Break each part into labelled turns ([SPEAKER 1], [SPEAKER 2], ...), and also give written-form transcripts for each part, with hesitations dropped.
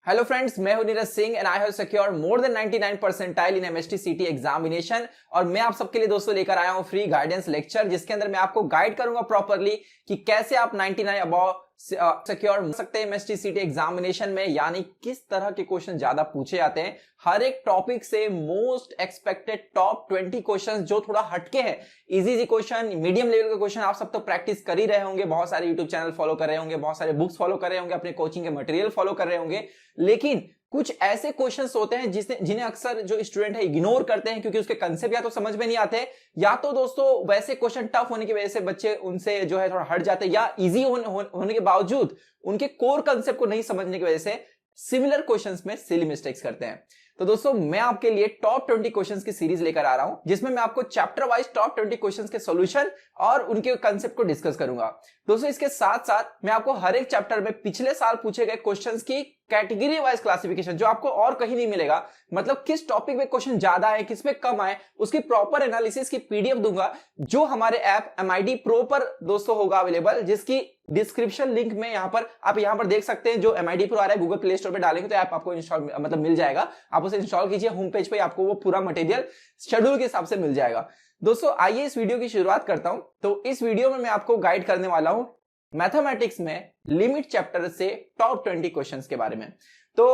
[SPEAKER 1] Hello friends, मैं हूं Neeraj Singh and I have secured more than 99 percentile in MST सीटी examination. और मैं आप सबके लिए दोस्तों लेकर आया हूं फ्री गाइडेंस लेक्चर, जिसके अंदर मैं आपको गाइड करूंगा प्रॉपरली कि कैसे आप 99 अबव सिक्योर हो सकते हैं एमएसटी सीटी एग्जामिनेशन में। यानी किस तरह के क्वेश्चन ज्यादा पूछे जाते हैं, हर एक टॉपिक से मोस्ट एक्सपेक्टेड टॉप 20 क्वेश्चन जो थोड़ा हटके हैं, इजी क्वेश्चन, मीडियम लेवल के क्वेश्चन। आप सब तो प्रैक्टिस कर ही रहे होंगे, बहुत सारे यूट्यूब चैनल फॉलो कर रहे होंगे, बहुत सारे बुक्स फॉलो कर रहे होंगे, अपने कोचिंग के मटेरियल फॉलो कर रहे होंगे। लेकिन कुछ ऐसे क्वेश्चंस होते हैं जिन्हें अक्सर जो स्टूडेंट है इग्नोर करते हैं, क्योंकि उसके कंसेप्ट या तो समझ में नहीं आते, या तो दोस्तों वैसे क्वेश्चन टफ होने की वजह से बच्चे उनसे जो है थोड़ा हट जाते हैं, या इजी होने के बावजूद उनके कोर कंसेप्ट को नहीं समझने की वजह से सिमिलर क्वेश्चंस में सिली मिस्टेक्स करते हैं। तो दोस्तों मैं आपके लिए टॉप 20 क्वेश्चंस की सीरीज लेकर आ रहा हूं, जिसमें मैं आपको चैप्टर वाइज टॉप 20 क्वेश्चंस के सॉल्यूशन और उनके कंसेप्ट को डिस्कस करूंगा। दोस्तों इसके साथ साथ मैं आपको हर एक चैप्टर में पिछले साल पूछे गए क्वेश्चंस की कैटेगरी वाइज क्लासिफिकेशन, जो आपको और कहीं नहीं मिलेगा, मतलब किस टॉपिक में क्वेश्चन ज्यादा है, किस में कम आए, उसकी प्रॉपर एनालिसिस की पीडीएफ दूंगा, जो हमारे ऐप MID Pro पर दोस्तों होगा अवेलेबल, जिसकी डिस्क्रिप्शन लिंक में यहां पर देख सकते हैं। जो MID Pro आ रहा है गूगल प्ले स्टोर पे डालेंगे तो ऐप आपको इंस्टॉल मतलब मिल जाएगा, आप उसे इंस्टॉल कीजिए, होम पेज पे आपको वो पूरा मटेरियल शेड्यूल के हिसाब से मिल जाएगा। दोस्तों आइए इस वीडियो की शुरुआत करता हूं। तो इस वीडियो में मैं आपको गाइड करने वाला हूं मैथमेटिक्स में लिमिट चैप्टर से टॉप 20 क्वेश्चंस के बारे में। तो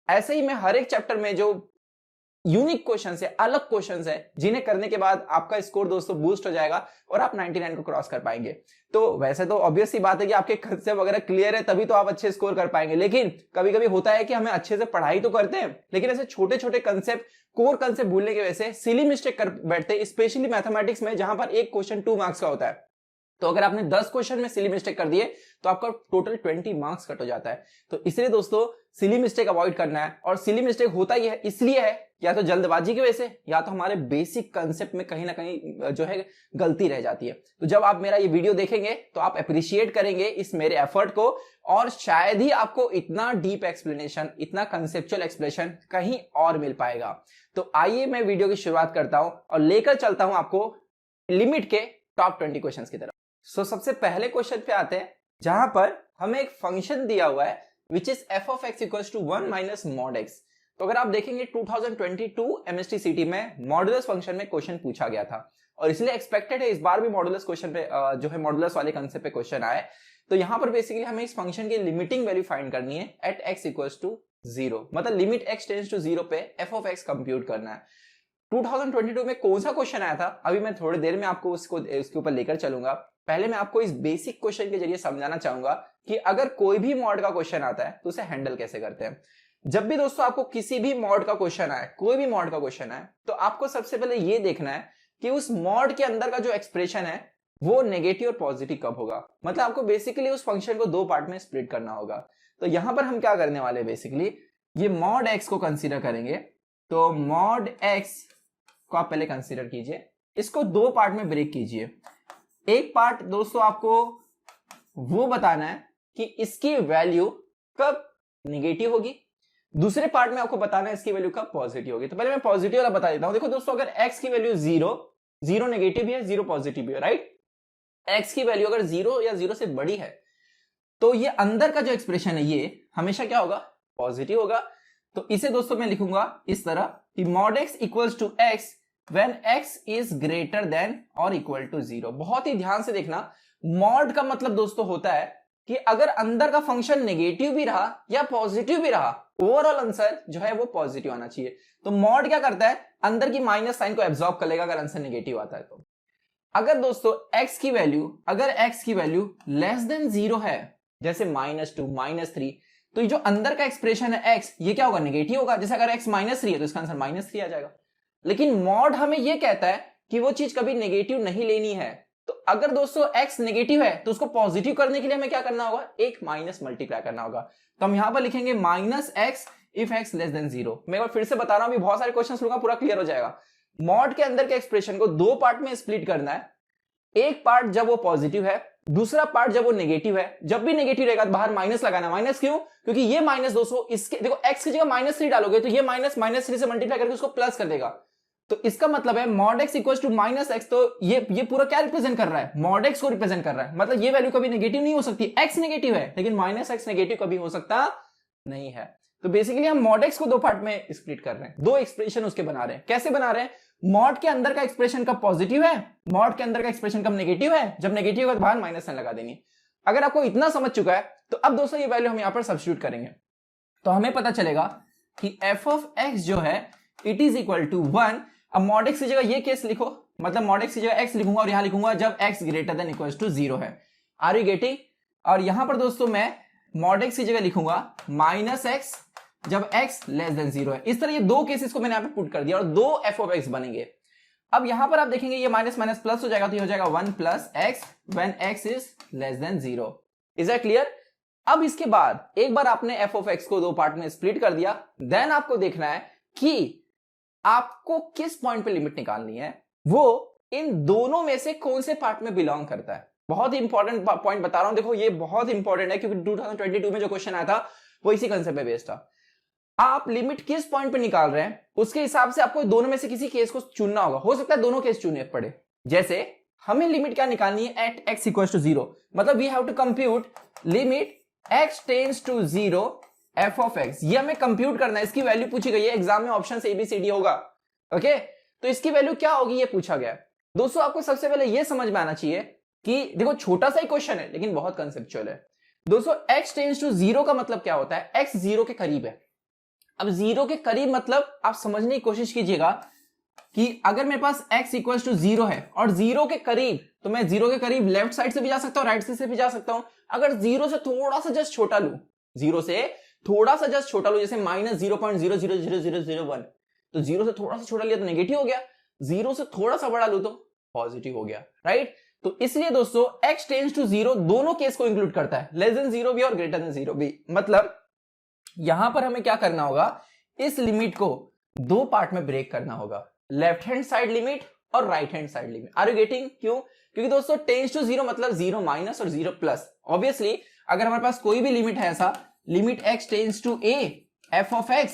[SPEAKER 1] ऐसे ही मैं हर एक चैप्टर में जो यूनिक क्वेश्चंस है, अलग क्वेश्चंस है, जिन्हें करने के बाद आपका स्कोर दोस्तों बूस्ट हो जाएगा और आप 99 को क्रॉस कर पाएंगे। तो वैसे तो ऑब्वियस सी बात है कि आपके कंसेप्ट वगैरह क्लियर है, तभी तो आप अच्छे स्कोर कर पाएंगे। लेकिन कभी कभी होता है कि हमें अच्छे से पढ़ाई तो करते हैं, लेकिन ऐसे छोटे छोटे कंसेप्ट, कोर कंसेप्ट भूलने की वजह से सिली मिस्टेक कर बैठते हैं, स्पेशली मैथमेटिक्स में, जहां पर एक क्वेश्चन 2 मार्क्स का होता है। तो अगर आपने 10 क्वेश्चन में सिली मिस्टेक कर दिए तो आपका टोटल 20 मार्क्स कट हो जाता है। तो इसलिए दोस्तों सिली मिस्टेक अवॉइड करना है। और सिली मिस्टेक होता ही है, इसलिए है या तो जल्दबाजी की वजह से, या तो हमारे बेसिक कंसेप्ट में कहीं ना कहीं जो है गलती रह जाती है। तो जब आप मेरा ये वीडियो देखेंगे तो आप अप्रिशिएट करेंगे इस मेरे एफर्ट को, और शायद ही आपको इतना डीप एक्सप्लेनेशन, इतना कंसेप्चुअल एक्सप्लेनेशन कहीं और मिल पाएगा। तो आइए मैं वीडियो की शुरुआत करता हूं और लेकर चलता हूं आपको लिमिट के टॉप 20 क्वेश्चन की तरफ। सबसे पहले क्वेश्चन पे आते हैं, जहां पर हमें एक फंक्शन दिया हुआ है which is f of x equals to 1 minus mod x। तो अगर आप देखेंगे 2022 MST CT में मॉडुलस फंक्शन में क्वेश्चन पूछा गया था, और इसलिए एक्सपेक्टेड है इस बार भी मॉडुलस क्वेश्चन पे जो है मॉडुलस वाले कंसेप्ट पे क्वेश्चन आए। तो यहां पर बेसिकली हमें इस फंक्शन की लिमिटिंग वैल्यू फाइंड करनी है एट x equals to 0, मतलब लिमिट x टेंड्स टू 0 पे f of x कंप्यूट करना है। 2022 में कौन सा क्वेश्चन आया था, अभी मैं थोड़ी देर में आपको उसके ऊपर लेकर चलूंगा। पहले मैं आपको इस बेसिक क्वेश्चन के जरिए समझाना चाहूंगा कि अगर कोई भी मॉड का क्वेश्चन आता है तो उसे हैंडल कैसे करते हैं। जब भी दोस्तों आपको किसी भी मॉड का क्वेश्चन आए, कोई भी मॉड का क्वेश्चन आए, तो आपको सबसे पहले यह देखना है कि उस मॉड के अंदर का जो एक्सप्रेशन है वो नेगेटिव और पॉजिटिव कब होगा। मतलब आपको बेसिकली उस फंक्शन को 2 पार्ट में स्प्लिट करना होगा। तो यहां पर हम क्या करने वाले, बेसिकली ये मॉड x को कंसीडर करेंगे। तो मॉड x को आप पहले कंसीडर कीजिए, इसको 2 पार्ट में ब्रेक कीजिए। एक पार्ट दोस्तों आपको वो बताना है कि इसकी वैल्यू कब नेगेटिव होगी, दूसरे पार्ट में आपको बताना है इसकी वैल्यू कब पॉजिटिव होगी। तो पहले मैं पॉजिटिव वाला बता देता हूं। देखो दोस्तों, अगर x की वैल्यू 0 नेगेटिव भी है, 0 पॉजिटिव भी है, राइट। x की वैल्यू अगर 0 या 0 से बड़ी है तो ये अंदर का जो एक्सप्रेशन है ये हमेशा क्या होगा, पॉजिटिव होगा। तो इसे दोस्तों मैं लिखूंगा इस तरह कि mod x equals to x when x is greater than or equal to 0। बहुत ही ध्यान से देखना, मॉड का मतलब दोस्तों होता है कि अगर अंदर का फंक्शन नेगेटिव भी रहा या पॉजिटिव भी रहा, ओवरऑल आंसर जो है वो पॉजिटिव आना चाहिए। तो मॉड क्या करता है, अंदर की माइनस साइन को एब्जॉर्ब कर लेगा अगर आंसर नेगेटिव आता है। तो अगर दोस्तों x की वैल्यू लेस देन 0 है, जैसे -2 -3, तो ये जो अंदर का एक्सप्रेशन है x, ये क्या होगा, नेगेटिव होगा। जैसे अगर x -3 है तो इसका आंसर -3 आ जाएगा। लेकिन मॉड हमें यह कहता है कि वो चीज कभी नेगेटिव नहीं लेनी है। तो अगर दोस्तों x नेगेटिव है तो उसको पॉजिटिव करने के लिए हमें क्या करना होगा, एक माइनस मल्टीप्लाई करना होगा। तो हम यहां पर लिखेंगे -x if x less than 0। मैं एक बार फिर से बता रहा हूं, अभी बहुत सारे क्वेश्चंस लूंगा, पूरा क्लियर हो जाएगा। मॉड के अंदर के एक्सप्रेशन को 2 पार्ट में स्प्लिट करना है। एक पार्ट जब वो पॉजिटिव है, दूसरा पार्ट जब वो नेगेटिव है। जब भी नेगेटिव रहेगा तो बाहर माइनस लगाना। माइनस क्यों, क्योंकि ये माइनस दोस्तों इसके, देखो x की जगह -3 डालोगे तो ये -3 से मल्टीप्लाई करके उसको प्लस कर देगा। तो इसका मतलब है mod x equals to -x। तो ये पूरा क्या रिप्रेजेंट कर रहा है, मॉड x को रिप्रेजेंट कर रहा है। मतलब ये वैल्यू कभी नेगेटिव नहीं हो सकती, x नेगेटिव है लेकिन -x नेगेटिव कभी हो सकता नहीं है। तो बेसिकली हम मॉड एक्स को दो पार्ट में स्प्लिट कर रहे हैं, दो एक्सप्रेशन उसके बना रहे हैं। कैसे बना रहे हैं? मॉड के अंदर का एक्सप्रेशन कब पॉजिटिव है, मॉड के अंदर का एक्सप्रेशन कब नेगेटिव है, जब नेगेटिव है तो बाहर माइनस लगा देनी। अगर आपको इतना समझ चुका है तो अब दोस्तों ये वैल्यू हम यहां पर सब्स्टिट्यूट करेंगे, तो हमें पता चलेगा कि एफ ऑफ एक्स जो है इट इज इक्वल टू 1। अब मॉड एक्स की जगह ये केस लिखो, मतलब मॉड एक्स की जगह एक्स लिखूंगा और यहां लिखूंगा जब x greater than equal to 0 है। Are you getting? और यहां पर दोस्तों मैं मॉड एक्स की जगह लिखूंगा माइनस एक्स जब एक्स लेस देन 0 है। इस तरह ये दो केसेस को मैंने यहां पे पुट कर दिया और दो एफ ऑफ एक्स बनेंगे। अब यहां पर आप देखेंगे ये माइनस माइनस प्लस हो जाएगा, तो ये हो जाएगा 1 plus x when x is less than 0। Is that clear? अब इसके बाद एक बार आपने एफ ऑफ एक्स को दो पार्ट में स्प्लिट कर दिया, देन आपको देखना है कि आपको किस पॉइंट पे लिमिट निकालनी है, वो इन दोनों में से कौन से पार्ट में बिलोंग करता है। बहुत ही इंपॉर्टेंट पॉइंट बता रहा हूं, देखो ये बहुत इंपॉर्टेंट है क्योंकि 2022 में जो क्वेश्चन आया था वो इसी कंसेप्ट पे बेस्ड था। आप लिमिट किस पॉइंट पे निकाल रहे हैं उसके हिसाब से आपको दोनों में से किसी केस को चुनना होगा। हो सकता है दोनों केस चुनने पड़े। जैसे हमें लिमिट क्या निकालनी है एट एक्स इक्वल टू 0, मतलब we have to compute limit x tends to 0 F of x. ये हमें कंप्यूट करना है, इसकी वैल्यू पूछी गई है एग्जाम में, ऑप्शन ABCD होगा। ओके, तो इसकी वैल्यू क्या होगी ये पूछा गया। दोस्तों आपको सबसे पहले ये समझ में आना चाहिए कि देखो छोटा सा ही क्वेश्चन है लेकिन बहुत कंसेप्चुअल है। दोस्तों x टेंड्स टू 0 का मतलब क्या होता है? x 0 के करीब है। अब 0 के करीब मतलब आप समझने की कोशिश कीजिएगा कि अगर मेरे पास x इक्वल्स टू 0 है और 0 के करीब, तो मैं 0 के करीब लेफ्ट साइड से भी जा सकता हूं, राइट साइड से भी जा सकता हूं। अगर 0 से थोड़ा सा जस्ट छोटा लू, 0 से थोड़ा सा जस्ट छोटा लू, जैसे माइनस 0.00001, तो 0 से थोड़ा सा छोटा लिया तो नेगेटिव हो गया, 0 से थोड़ा सा बड़ा लू तो पॉजिटिव हो गया, राइट। तो इसलिए दोस्तों x टेंड्स टू 0 दोनों केस को इंक्लूड करता है, लेस देन 0 भी और ग्रेटर देन 0 भी। मतलब यहां पर हमें क्या करना होगा, इस लिमिट को दो पार्ट में ब्रेक करना होगा, लेफ्ट हैंड साइड लिमिट और right hand side limit. Are you getting? क्यों? क्योंकि दोस्तों टेंड्स टू 0 मतलब 0 माइनस और 0 प्लस। ऑब्वियसली अगर हमारे पास कोई भी लिमिट है ऐसा, limit x tends to a f of x,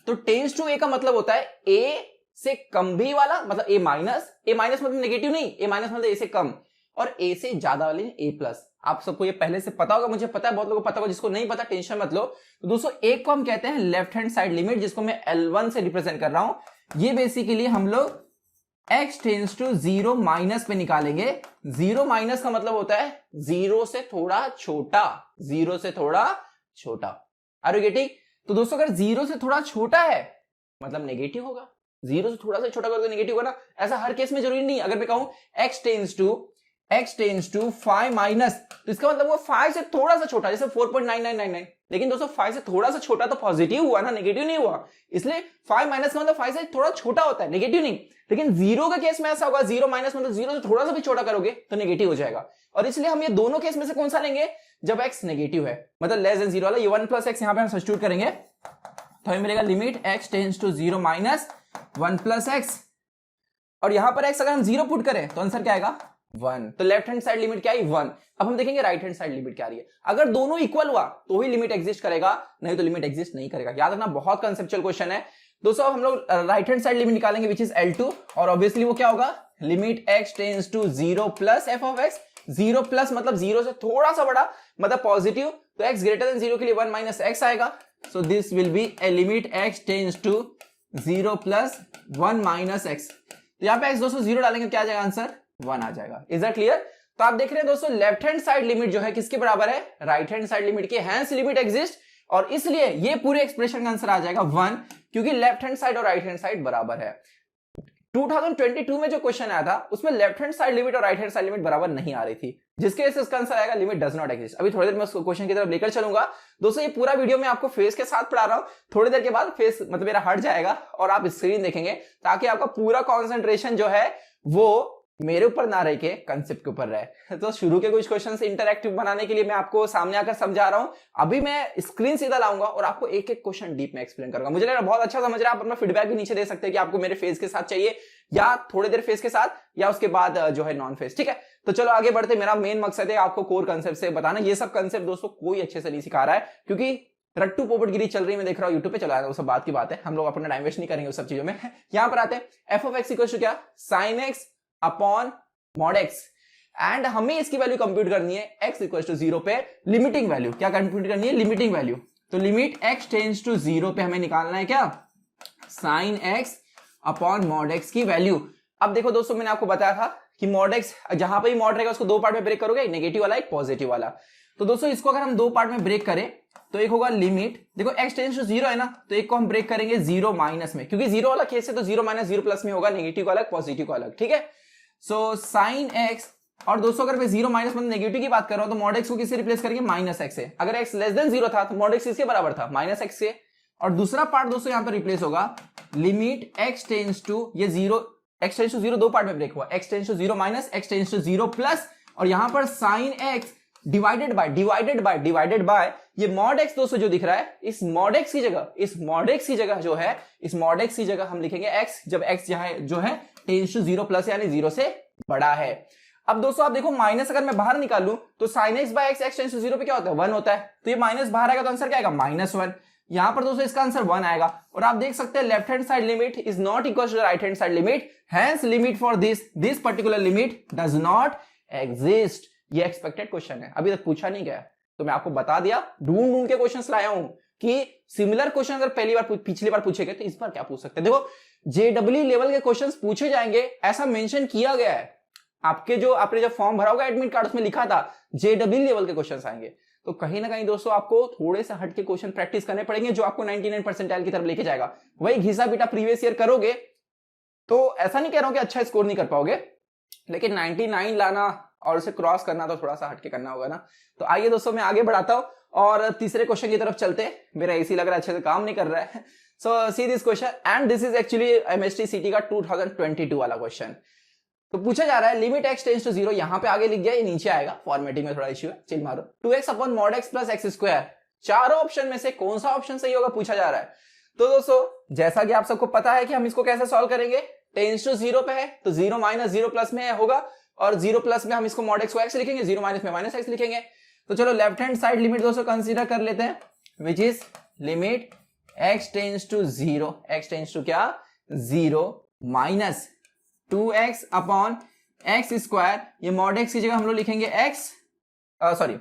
[SPEAKER 1] तो टेंड्स टू a का मतलब होता है a से कम भी वाला, मतलब a माइनस मतलब नेगेटिव नहीं, a माइनस मतलब a से कम, और a से ज्यादा वाले a प्लस। आप सबको ये पहले से पता होगा, मुझे पता है बहुत लोगों को पता होगा, जिसको नहीं पता टेंशन मत लो। तो दोस्तों एक को हम कहते हैं लेफ्ट हैंड साइड लिमिट, जिसको मैं L1 से रिप्रेजेंट कर रहा हूं। ये बेसिकली हम लोग x टेंड्स टू 0 माइनस पे निकालेंगे। 0 माइनस का मतलब होता है 0 से थोड़ा छोटा, 0 से थोड़ा छोटा। Are you getting? तो दोस्तों अगर 0 से थोड़ा छोटा है मतलब नेगेटिव होगा, 0 से थोड़ा सा छोटा कर तो नेगेटिव होगा ना। ऐसा हर केस में जरूरी नहीं। अगर मैं कहूं x टेंड्स टू 5 माइनस, तो इसका मतलब वो 5 से थोड़ा सा छोटा, जैसे 4.9999, लेकिन दोस्तों 5 से थोड़ा सा छोटा तो पॉजिटिव हुआ ना, नेगेटिव नहीं हुआ। इसलिए 5 माइनस का मतलब 5 से थोड़ा छोटा होता है, नेगेटिव नहीं। लेकिन 0 के केस में ऐसा होगा, 0 माइनस मतलब 0 से थोड़ा सा भी छोटा करोगे तो नेगेटिव हो जाएगा। और इसलिए हम ये दोनों केस में से कौन सा लेंगे, जब x नेगेटिव है, मतलब लेस देन 0 वाला। ये 1 प्लस एक्स यहां पे हम सब्स्टिट्यूट करेंगे, तो हमें मिलेगा limit x tends to 0 minus 1 plus x, और यहां पर x अगर हम 0 पुट करें तो आंसर क्या आएगा 1। तो लेफ्ट हैंड साइड लिमिट क्या है 1। अब हम देखेंगे राइट हैंड साइड लिमिट क्या आ रही है। अगर दोनों इक्वल हुआ तो ही लिमिट एग्जिस्ट करेगा, नहीं तो लिमिट एग्जिस्ट नहीं करेगा। याद रखना, बहुत कंसेप्चुअल क्वेश्चन है। दोस्तों अब हम लोग राइट हैंड साइड लिमिट निकालेंगे विच इज L2, और ऑब्वियसली वो क्या होगा, limit x tends to 0 plus f of x। 0 plus मतलब 0 से थोड़ा सा बड़ा, मतलब पॉजिटिव, तो x ग्रेटर देन 0 के लिए 1 माइनस x आएगा। So this will be a limit x tends to 0 plus 1 minus x। तो यहां पे x दोस्तों 0 डालेंगे, क्या आ जाएगा आंसर 1 आ जाएगा। Is that clear? तो आप देख रहे हैं दोस्तों लेफ्ट हैंड साइड लिमिट जो है किसके बराबर है, राइट हैंड साइड लिमिट के, हैंस लिमिट एग्जिस्ट, और इसलिए ये पूरे एक्सप्रेशन का आंसर आ जाएगा 1, क्योंकि लेफ्ट हैंड साइड और राइट हैंड साइड बराबर है। 2022 में जो क्वेश्चन आया था उसमें लेफ्ट हैंड साइड लिमिट और राइट हैंड साइड लिमिट बराबर नहीं आ रही थी, जिसके वजह से इसका आंसर आएगा लिमिट डज नॉट एग्जिस्ट। अभी थोड़ी देर में उसको क्वेश्चन की तरफ लेकर चलूंगा। दोस्तों ये पूरा वीडियो मैं आपको फेस के साथ पढ़ा रहा हूं, थोड़ी देर के बाद फेस मतलब मेरा हट जाएगा और आप स्क्रीन देखेंगे, ताकि आपका पूरा कॉन्सेंट्रेशन जो है वो मेरे ऊपर ना रह के कंसेप्ट के ऊपर रहे। तो शुरू के कुछ क्वेश्चन से इंटरैक्टिव बनाने के लिए मैं आपको सामने आकर समझा रहा हूं। अभी मैं स्क्रीन सीधा लाऊंगा और आपको एक एक क्वेश्चन डीप में एक्सप्लेन करूंगा। मुझे लग रहा है बहुत अच्छा समझ रहा है। आप अपना फीडबैक भी नीचे दे सकते हैं कि आपको मेरे फेस के साथ चाहिए, या थोड़ी देर फेस के साथ, या उसके बाद जो है नॉन फेस। ठीक है, तो चलो आगे बढ़ते। मेरा मेन मकसद है आपको कोर कंसेप्ट से बताना। ये सब कंसेप्ट दोस्तों कोई अच्छे से नहीं सिखा रहा है, क्योंकि रट्टू पोपटगिरी चल रही मैं देख रहा हूं यूट्यूब पे, चला रहा है, वो सब बात की बात है। हम लोग अपना टाइम वेस्ट नहीं करेंगे उस सब चीजों में। यहां पर आते हैं, F of X equal to क्या, sine X upon mod X, and हमें इसकी वैल्यू कंप्यूट करनी है x इक्वल टू 0 पे लिमिटिंग वैल्यू। क्या कंप्यूट करनी है, लिमिटिंग वैल्यू। तो लिमिट x टेंड्स टू 0 पे हमें निकालना है क्या, sine x upon mod x की वैल्यू। अब देखो दोस्तों, मैंने आपको बताया था कि मॉड x जहां पे भी मॉड रहेगा उसको दो पार्ट में ब्रेक करोगे, एक नेगेटिव वाला एक पॉजिटिव वाला। तो दोस्तों इसको अगर हम दो पार्ट में ब्रेक करें तो एक होगा लिमिट, देखो x टेंड्स टू 0 है ना, तो एक को हम ब्रेक करेंगे 0 माइनस में, क्योंकि 0 वाला केस है तो 0 माइनस 0 प्लस में होगा, नेगेटिव का अलग पॉजिटिव का अलग, ठीक है। सो साइन x, और दोस्तों अगर मैं 0 माइनस मतलब नेगेटिव की बात कर रहा हूं तो मॉड x को किससे रिप्लेस करेंगे, माइनस x से। अगर x लेस देन 0 था तो मॉड x किसके बराबर था, माइनस x से। और दूसरा पार्ट दोस्तों यहां पर रिप्लेस होगा लिमिट x टेंड्स टू, ये 0 x टेंड्स टू 0 दो पार्ट में ब्रेक हुआ, x tends to 0 minus x tends to 0 plus, और यहां पर साइन x डिवाइडेड बाय ये मॉड x दोस्तों जो दिख रहा है, इस मॉड x की जगह जो है, इस मॉड x की जगह हम लिखेंगे x, जब x जो है टेंड्स टू 0 प्लस यानी 0 से बड़ा है। अब दोस्तों आप देखो, माइनस अगर मैं बाहर निकालूं तो sine x by x tends to 0 पे क्या होता है, 1 होता है, तो ये माइनस बाहर आएगा तो आंसर क्या आएगा, -1। यहां पर दोस्तों इसका आंसर 1 आएगा। और आप देख सकते हैं left hand side limit is not equal to the right hand side limit, hence limit for this particular limit does not exist. ये एक्सपेक्टेड क्वेश्चन है, अभी तक पूछा नहीं गया, तो मैं आपको बता दिया, ढूंढ के क्वेश्चंस लाया हूं कि सिमिलर क्वेश्चन अगर पिछली बार पूछे गए तो इस बार क्या पूछ सकते हैं। देखो जेडब्ल्यू लेवल के क्वेश्चंस पूछे जाएंगे, ऐसा मेंशन किया गया है, आपने जो फॉर्म भरा होगा एडमिट कार्ड उसमें लिखा था जेडब्ल्यू लेवल के क्वेश्चंस आएंगे। तो कहीं ना कहीं दोस्तों आपको थोड़े से हट के क्वेश्चन प्रैक्टिस करने पड़ेंगे जो आपको 99 परसेंटाइल की तरफ लेके जाएगा। वही घिसा पीटा प्रीवियस ईयर करोगे तो ऐसा नहीं कह रहा हूं कि अच्छा स्कोर नहीं कर पाओगे, लेकिन 99 लाना और उसे क्रॉस करना तो थोड़ा सा हटके करना होगा ना। तो आइए दोस्तों मैं आगे बढ़ाता हूं और तीसरे क्वेश्चन की तरफ चलते हैं। मेरा एसी लग रहा है अच्छे से काम नहीं कर रहा है। So see this question, and this is actually MST CT का 2022 वाला क्वेश्चन। तो पूछा जा रहा है लिमिट x टेंड्स टू 0, यहां पे आगे लिख गया, ये नीचे आएगा, फॉर्मेटिंग में थोड़ा इश्यू है, चिल मारो, 2x upon mod x plus x square. चारों ऑप्शन में से कौन सा ऑप्शन सही होगा पूछा जा रहा है। तो दोस्तों जैसा कि आप सबको पता है कि हम इसको कैसे सॉल्व करेंगे, टेंड्स टू 0 पे है तो 0 माइनस 0 प्लस में होगा, और 0 प्लस में हम इसको मॉड x को x लिखेंगे, 0 माइनस में माइनस x लिखेंगे। तो चलो लेफ्ट हैंड साइड लिमिट दोस्तों कंसीडर कर लेते हैं, which is limit x tends to 0, x tends to क्या 0 minus 2x upon x square, ये मॉड x की जगह हम लोग लिखेंगे x, सॉरी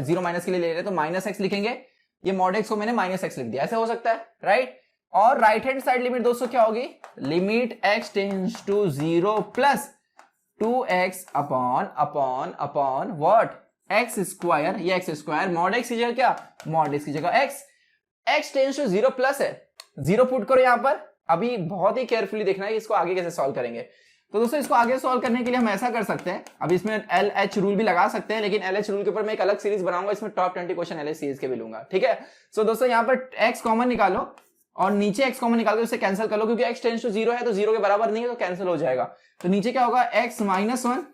[SPEAKER 1] 0 माइनस के लिए ले रहे हैं तो माइनस x लिखेंगे, ये मॉड x को मैंने माइनस x लिख दिया, ऐसा हो सकता है राइट। और राइट हैंड साइड लिमिट दोस्तों क्या होगी, limit x tends to 0 plus 2x upon what x square, ये x स्क्वायर मॉड x की जगह क्या, मॉड x की जगह x टेंड्स टू 0 प्लस है, 0 पुट करो यहां पर। अभी बहुत ही केयरफुली देखना है कि इसको आगे कैसे सॉल्व करेंगे। तो दोस्तों इसको आगे सॉल्व करने के लिए हम ऐसा कर सकते हैं, अब इसमें LH रूल भी लगा सकते हैं, लेकिन LH रूल के ऊपर मैं एक अलग सीरीज बनाऊंगा, इसमें टॉप 20 क्वेश्चन LH सीरीज के भी लूंगा, ठीक है। सो दोस्तों यहाँ पर x कॉमन निकालो और नीचे x कॉमन निकाल के उसे कैंसिल कर लो, क्योंकि x टेंड्स टू 0 है तो 0 के बराबर नहीं है तो कैंसिल हो जाएगा। तो नीचे क्या होगा x माइनस 1,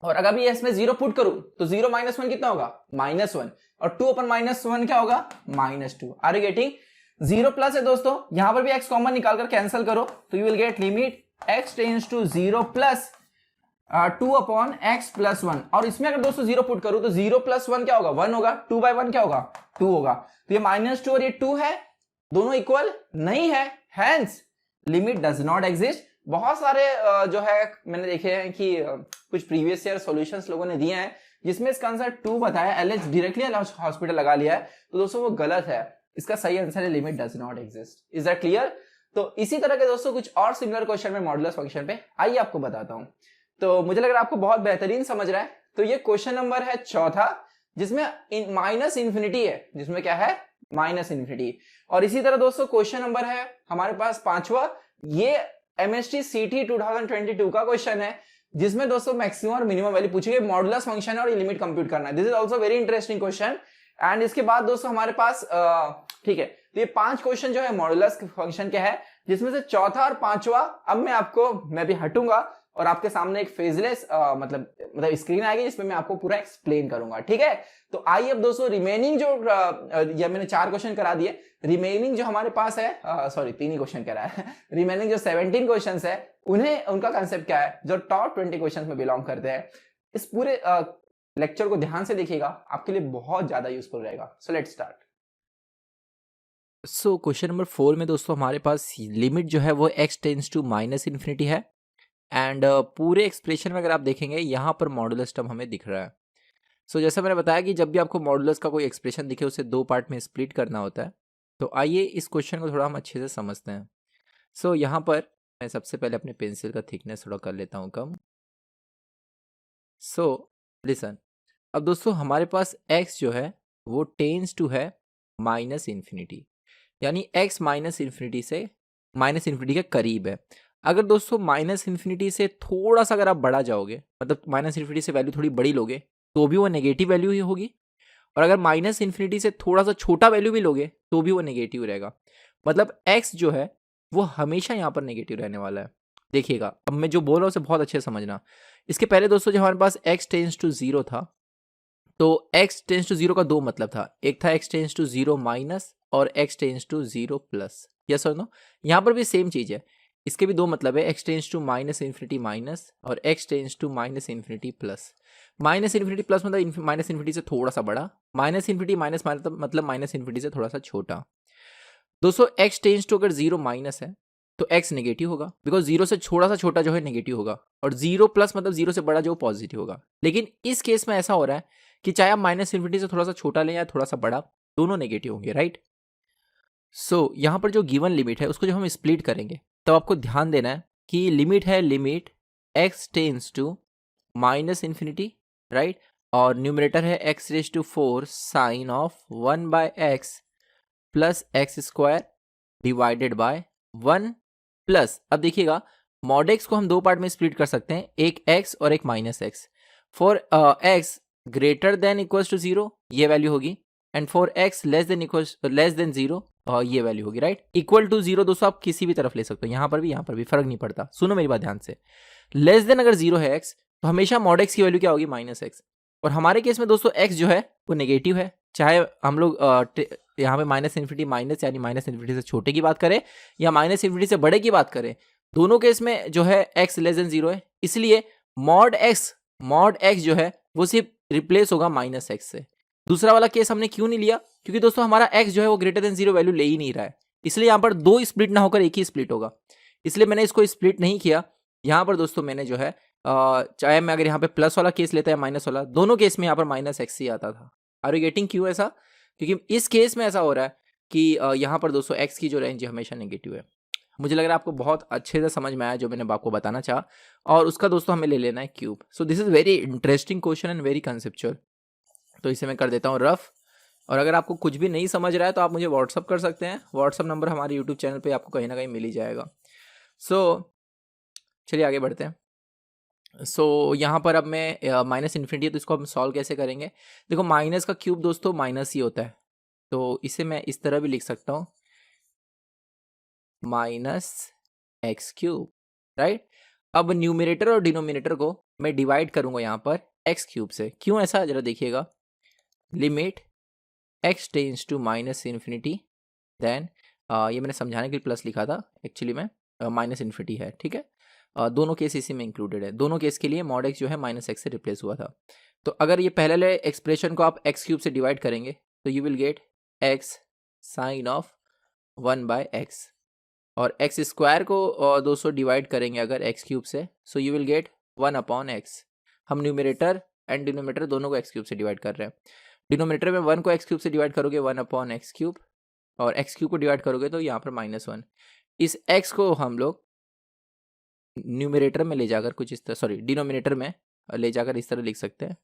[SPEAKER 1] और अगर भी इसमें 0 पुट करूं तो 0 माइनस 1 कितना होगा -1, और 2 अपन -1 क्या होगा -2। आर यू गेटिंग, 0 प्लस है दोस्तों, यहां पर भी x कॉमन निकालकर कैंसिल करो तो you will get limit x tends to 0 plus 2 upon x plus 1, और इसमें अगर दोस्तों 0 पुट करूं तो 0 प्लस 1 क्या होगा 1 होगा, 2 बाय 1 क्या होगा 2 होगा। तो ये -2 और ये 2 है, दोनों इक्वल नहीं है, hence limit does not exist. बहुत सारे जो है मैंने देखे हैं कि कुछ प्रीवियस ईयर सॉल्यूशंस लोगों ने दिए हैं जिसमें इसका आंसर 2 बताया, LH डायरेक्टली हॉस्पिटल लगा लिया है, तो दोस्तों वो गलत है, इसका सही आंसर है limit does not exist. Is that clear. तो इसी तरह के दोस्तों कुछ और सिमिलर क्वेश्चन में मॉडुलस फंक्शन पे आइए आपको बताता हूं। तो मुझे लग रहा है आपको बहुत बेहतरीन समझ रहा है। तो ये क्वेश्चन नंबर है चौथा, जिसमें माइनस इंफिनिटी है, जिसमें क्या है माइनस इंफिनिटी। और इसी तरह दोस्तों क्वेश्चन नंबर है हमारे पास पांचवा, ये एमएसटी सीटी 2022 का क्वेश्चन है, जिसमें दोस्तों मैक्सिमम और मिनिमम वैल्यू पूछी गई, मॉडुलस फंक्शन है और ये लिमिट कंप्यूट करना है। This is also very interesting question. And इसके बाद दोस्तों हमारे पास ठीक है, तो ये 5 क्वेश्चन जो है मॉडुलस फंक्शन के है, जिसमें से चौथा और पांचवा अब मैं भी हटूंगा और आपके सामने एक फेजलेस मतलब स्क्रीन आएगी जिसमें मैं आपको पूरा एक्सप्लेन करूंगा, ठीक है। तो आइए अब दोस्तों रिमेनिंग जो या मैंने 4 क्वेश्चन करा दिए, रिमेनिंग जो हमारे पास है, सॉरी 3 ही क्वेश्चन करा है, रिमेनिंग जो 17 क्वेश्चन है उनका कंसेप्ट क्या है, जो टॉप 20 क्वेश्चन में बिलोंग करते हैं। इस पूरे लेक्चर को ध्यान से देखिएगा, आपके लिए बहुत ज्यादा यूजफुल रहेगा। So let's start.
[SPEAKER 2] So question number 4 में दोस्तों हमारे पास लिमिट जो है वो x tends to minus infinity है, एंड पूरे एक्सप्रेशन में अगर आप देखेंगे यहाँ पर मॉडुलस टर्म हमें दिख रहा है। सो जैसा मैंने बताया कि जब भी आपको मॉडुलस का कोई एक्सप्रेशन दिखे उसे दो पार्ट में स्प्लिट करना होता है। तो आइए इस क्वेश्चन को थोड़ा हम अच्छे से समझते हैं। सो यहाँ पर मैं सबसे पहले अपने पेंसिल का थिकनेस थोड़ा कर लेता हूँ कम। सो लिसन, अब दोस्तों हमारे पास x जो है वो टेंस टू है माइनस इन्फिनिटी, यानी x माइनस इन्फिनिटी के करीब है। अगर दोस्तों माइनस इन्फिनिटी से थोड़ा सा अगर आप बढ़ा जाओगे, मतलब माइनस इन्फिनिटी से वैल्यू थोड़ी बड़ी लोगे तो भी वो नेगेटिव वैल्यू ही होगी, और अगर माइनस इन्फिनिटी से थोड़ा सा छोटा वैल्यू भी लोगे तो भी वो नेगेटिव रहेगा। मतलब x जो है वो हमेशा यहाँ पर नेगेटिव रहने वाला है। देखिएगा, अब मैं जो बोल रहा हूँ उसे बहुत अच्छे से समझना। इसके पहले दोस्तों जब हमारे पास x टेंस टू 0 था तो x टेंस टू 0 का दो मतलब था, एक था x टेंस टू 0 माइनस और x tends to 0 plus. Yes और नो? यहाँ पर भी सेम चीज है, इसके भी दो मतलब है, x tends to minus infinity minus और x tends to minus infinity plus. Minus infinity plus मतलब माइनस इन्फिनिटी से थोड़ा सा बड़ा, माइनस इन्फिनिटी माइनस मतलब माइनस इन्फिनिटी से थोड़ा सा छोटा। दोस्तों x टेंस टू अगर 0 माइनस है तो x नेगेटिव होगा, बिकॉज 0 से थोड़ा सा छोटा जो है नेगेटिव होगा, और 0 प्लस मतलब 0 से बड़ा जो पॉजिटिव होगा। लेकिन इस केस में ऐसा हो रहा है कि चाहे आप माइनस इन्फिनिटी से थोड़ा सा छोटा लें या थोड़ा सा बड़ा, दोनों नेगेटिव होंगे, राइट? सो यहाँ पर जो गिवन लिमिट है उसको जब हम स्प्लिट करेंगे तब आपको ध्यान देना है कि लिमिट है limit x tends to minus infinity, right? और न्यूमरेटर है x raise to 4 sine of 1 by x plus x square divided by 1 plus, अब देखिएगा मॉड एक्स को हम दो पार्ट में स्प्लिट कर सकते हैं, एक x और एक minus x. For x greater than equals to 0 ये वैल्यू होगी, and for x less than 0 ये वैल्यू होगी, राइट? इक्वल टू 0 दोस्तों आप किसी भी तरफ ले सकते हो, यहाँ पर भी फर्क नहीं पड़ता। सुनो मेरी बात ध्यान से, लेस देन अगर 0 है x तो हमेशा मॉड एक्स की वैल्यू क्या होगी? Minus x. और हमारे केस में दोस्तों x जो है वो नेगेटिव है, चाहे हम लोग यहाँ पे माइनस इन्फिनिटी माइनस यानी माइनस इन्फिनिटी से छोटे की बात करें या माइनस इन्फिनिटी से बड़े की बात करें, दोनों केस में जो है x लेस देन 0 है, इसलिए मॉड x जो है वो सिर्फ रिप्लेस होगा माइनस एक्स से। दूसरा वाला केस हमने क्यों नहीं लिया? क्योंकि दोस्तों हमारा x जो है वो ग्रेटर देन 0 वैल्यू ले ही नहीं रहा है, इसलिए यहाँ पर दो स्प्लिट ना होकर एक ही स्प्लिट होगा, इसलिए मैंने इसको स्प्लिट नहीं किया। यहाँ पर दोस्तों मैंने जो है चाहे मैं अगर यहाँ पे प्लस वाला केस लेता है माइनस वाला, दोनों केस में यहाँ पर माइनस एक्स ही आता था। आर यू गेटिंग क्यों ऐसा? क्योंकि इस केस में ऐसा हो रहा है कि यहाँ पर दोस्तों x की जो रेंज है हमेशा नेगेटिव है। मुझे लग रहा है आपको बहुत अच्छे से समझ में आया जो मैंने आपको बताना चाहा, और उसका दोस्तों हमें ले लेना है cube. So this is very interesting question and very conceptual. तो इसे मैं कर देता हूँ रफ, और अगर आपको कुछ भी नहीं समझ रहा है तो आप मुझे व्हाट्सअप कर सकते हैं, व्हाट्सअप नंबर हमारे यूट्यूब चैनल पर आपको कहीं ना कहीं मिल ही जाएगा। सो चलिए आगे बढ़ते हैं। यहाँ पर अब मैं माइनस इन्फिनिटी है तो इसको हम सॉल्व कैसे करेंगे? देखो माइनस का क्यूब दोस्तों माइनस ही होता है, तो इसे मैं इस तरह भी लिख सकता हूँ, माइनस एक्स क्यूब, राइट? अब न्यूमरेटर और डिनोमिनेटर को मैं डिवाइड करूंगा यहाँ पर एक्स क्यूब से। क्यों ऐसा? जरा देखिएगा, limit x tends to minus infinity, then ये मैंने समझाने के लिए प्लस लिखा था, एक्चुअली में माइनस इन्फिनिटी है, ठीक है? दोनों केस इसी में इंक्लूडेड है, दोनों केस के लिए मॉड एक्स जो है माइनस एक्स से रिप्लेस हुआ था। तो अगर ये पहले एक्सप्रेशन को आप एक्स क्यूब से डिवाइड करेंगे तो you will get x sine of 1 by x, और एक्स स्क्वायर को दोस्तों डिवाइड करेंगे अगर एक्स क्यूब से, so you will get 1 upon x. हम न्यूमरेटर एंड डिनोमिनेटर दोनों को एक्स क्यूब से डिवाइड कर रहे हैं। डिनोमिनेटर में 1 को एक्स क्यूब से डिवाइड करोगे 1 अपॉन एक्स क्यूब, और एक्स क्यूब को डिवाइड करोगे तो यहाँ पर -1। इस एक्स को हम लोग न्यूमरेटर में ले जाकर कुछ इस तरह, सॉरी डिनोमिनेटर में ले जाकर इस तरह लिख सकते हैं,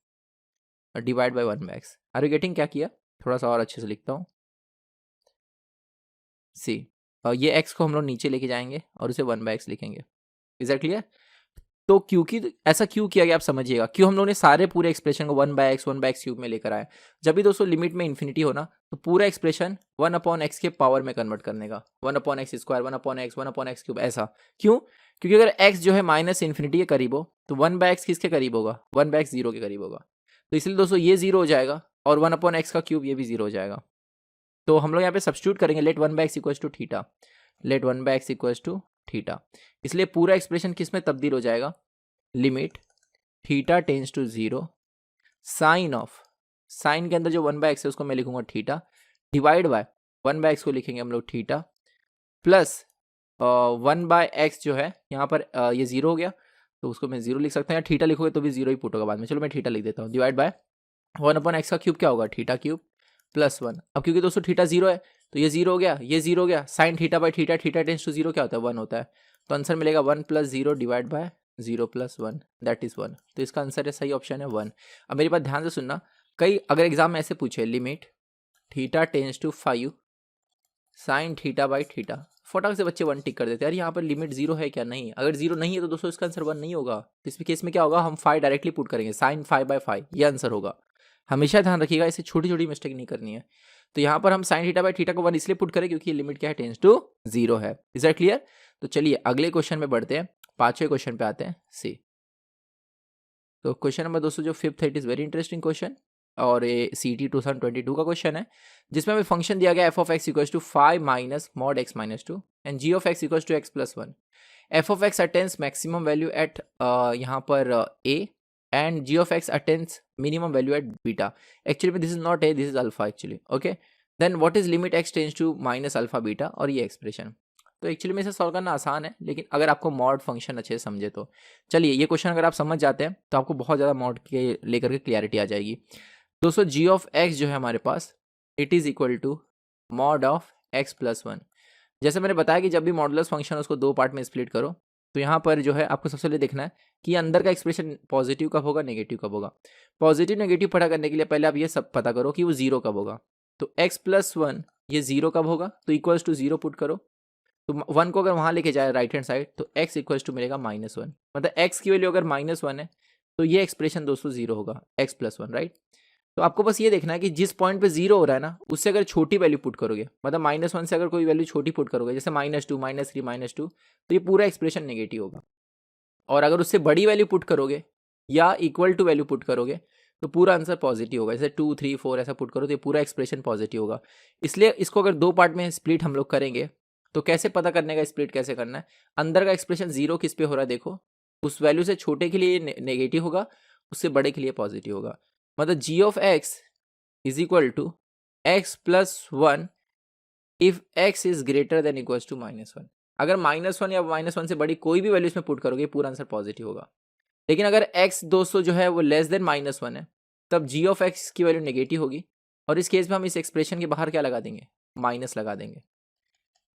[SPEAKER 2] divide by 1 by x. Are you getting? क्या किया? थोड़ा सा और अच्छे से लिखता हूँ, सी ये x को हम लोग नीचे लेके जाएंगे और उसे 1 बाय एक्स लिखेंगे। Is that clear? तो क्योंकि ऐसा क्यों किया गया आप समझिएगा, क्यों हम लोगों ने सारे पूरे एक्सप्रेशन को 1 बाय एक्स क्यूब में लेकर आए। जब भी दोस्तों लिमिट में इन्फिनिटी हो ना तो पूरा एक्सप्रेशन 1 अपॉन एक्स के पावर में कन्वर्ट करने का, 1 upon x square, 1 upon x cube, ऐसा। क्यों? क्योंकि अगर x जो है माइनस इन्फिनिटी के करीब हो तो 1 बाय एक्स किसके करीब होगा? 1 बाय एक्स 0 के करीब होगा, तो इसलिए दोस्तों ये 0 हो जाएगा, और 1 अपॉन एक्स का क्यूब ये भी 0 हो जाएगा। तो हम लोग यहाँ पे सब्स्टिट्यूट करेंगे, let 1 by x equals to theta, let 1 by x equals to theta. इसलिए पूरा एक्सप्रेशन किस में तब्दील हो जाएगा? Limit theta tends to 0 sine of, sine के अंदर जो 1 बाय एक्स है उसको मैं लिखूंगा theta, divide by 1 by x को लिखेंगे हम लोग थीटा, प्लस 1 बाय एक्स जो है यहाँ पर ये 0 हो गया तो उसको मैं 0 लिख सकता हूँ, या थीटा लिखोगे तो भी 0 ही पुट होगा बाद में, चलो मैं थीटा लिख देता हूँ, डिवाइड बाय 1/x का क्यूब क्या होगा, थीटा क्यूब प्लस 1। अब क्योंकि दोस्तों थीटा 0 है तो ये 0 हो गया, ये 0 हो गया, sine theta by theta, theta tends to 0 क्या होता है, 1 होता है। तो आंसर मिलेगा 1 + 0 डिवाइड बाय 0 + 1 दैट इज 1। तो इसका आंसर है, सही ऑप्शन है 1। अब मेरी बात ध्यान से सुनना, कई अगर एग्जाम में ऐसे पूछे limit theta tends to 5 sine theta by theta, फटाक से बच्चे 1 टिक कर देते हैं, यार यहाँ पर लिमिट 0 है क्या, नहीं। अगर 0 नहीं है तो दोस्तों इसका आंसर 1 नहीं होगा। तो इस केस में क्या होगा, हम 5 डायरेक्टली पुट करेंगे, साइन 5/5 ये आंसर होगा। हमेशा ध्यान रखिएगा, इसे छोटी छोटी मिस्टेक नहीं करनी है। तो यहाँ पर हम साइन थीटा बाई थीटा को 1 इसलिए पुट करें क्योंकि लिमिट क्या है, टेंस टू 0 है। Is that clear. तो चलिए अगले क्वेश्चन में बढ़ते हैं, 5वें क्वेश्चन पे आते हैं, सी। तो क्वेश्चन नंबर दोस्तों जो 5th है, it is very interesting question और ये CT 2022 का क्वेश्चन है, जिसमें हमें फंक्शन दिया गया f(x) = 5 - mod x - 2 and g(x) = x + 1। f(x) attains maximum value at यहाँ पर a and g(x) attains minimum value at beta. Actually में this is not a, this is alpha actually. Okay, then what is limit x tends to -alpha beta, और ये expression. तो actually में इसे solve करना आसान है, लेकिन अगर आपको मॉड फंक्शन अच्छे से समझे तो। चलिए ये क्वेश्चन अगर आप समझ जाते हैं तो आपको बहुत ज़्यादा मॉड के लेकर के क्लियरिटी आ जाएगी। दोस्तों g(x) जो है हमारे पास, it is equal to mod of x + 1। जैसे मैंने बताया कि जब भी मॉडुलस फंक्शन उसको 2 पार्ट में स्प्लिट करो, तो यहाँ पर जो है आपको सबसे पहले देखना है कि अंदर का एक्सप्रेशन पॉजिटिव कब होगा, नेगेटिव कब होगा। पॉजिटिव नेगेटिव पता करने के लिए पहले आप ये सब पता करो कि वो 0 कब होगा। तो x + 1 ये 0 कब होगा, तो इक्वल्स टू 0 पुट करो। तो 1 को अगर वहाँ लेके जाए राइट हैंड साइड तो x इक्वल्स टू मिलेगा -1। मतलब x की वैल्यू अगर -1 है तो ये एक्सप्रेशन दोस्तों 0 होगा, x + 1 राइट। तो आपको बस ये देखना है कि जिस पॉइंट पे 0 हो रहा है ना, उससे अगर छोटी वैल्यू पुट करोगे, मतलब -1 से अगर कोई वैल्यू छोटी पुट करोगे, जैसे -2 -3 -2, तो ये पूरा एक्सप्रेशन नेगेटिव होगा। और अगर उससे बड़ी वैल्यू पुट करोगे या इक्वल टू वैल्यू पुट करोगे तो पूरा आंसर पॉजिटिव होगा। जैसे 2 3 4 ऐसा पुट करो तो ये पूरा एक्सप्रेशन पॉजिटिव होगा। इसलिए इसको अगर 2 पार्ट में स्प्लिट हम लोग करेंगे तो कैसे पता करने का स्प्लिट कैसे करना है, अंदर का एक्सप्रेशन 0 किस पे हो रहा है देखो, उस वैल्यू से छोटे के लिए नेगेटिव होगा, उससे बड़े के लिए पॉजिटिव होगा। मतलब g(x) is equal to x + 1 if x is greater than equals to -1। अगर -1 या -1 से बड़ी कोई भी वैल्यू इसमें पुट करोगे पूरा आंसर पॉजिटिव होगा। लेकिन अगर x दोस्तों जो है वो लेस देन -1 है, तब g(x) की वैल्यू नेगेटिव होगी, और इस केस में हम इस एक्सप्रेशन के बाहर क्या लगा देंगे, माइनस लगा देंगे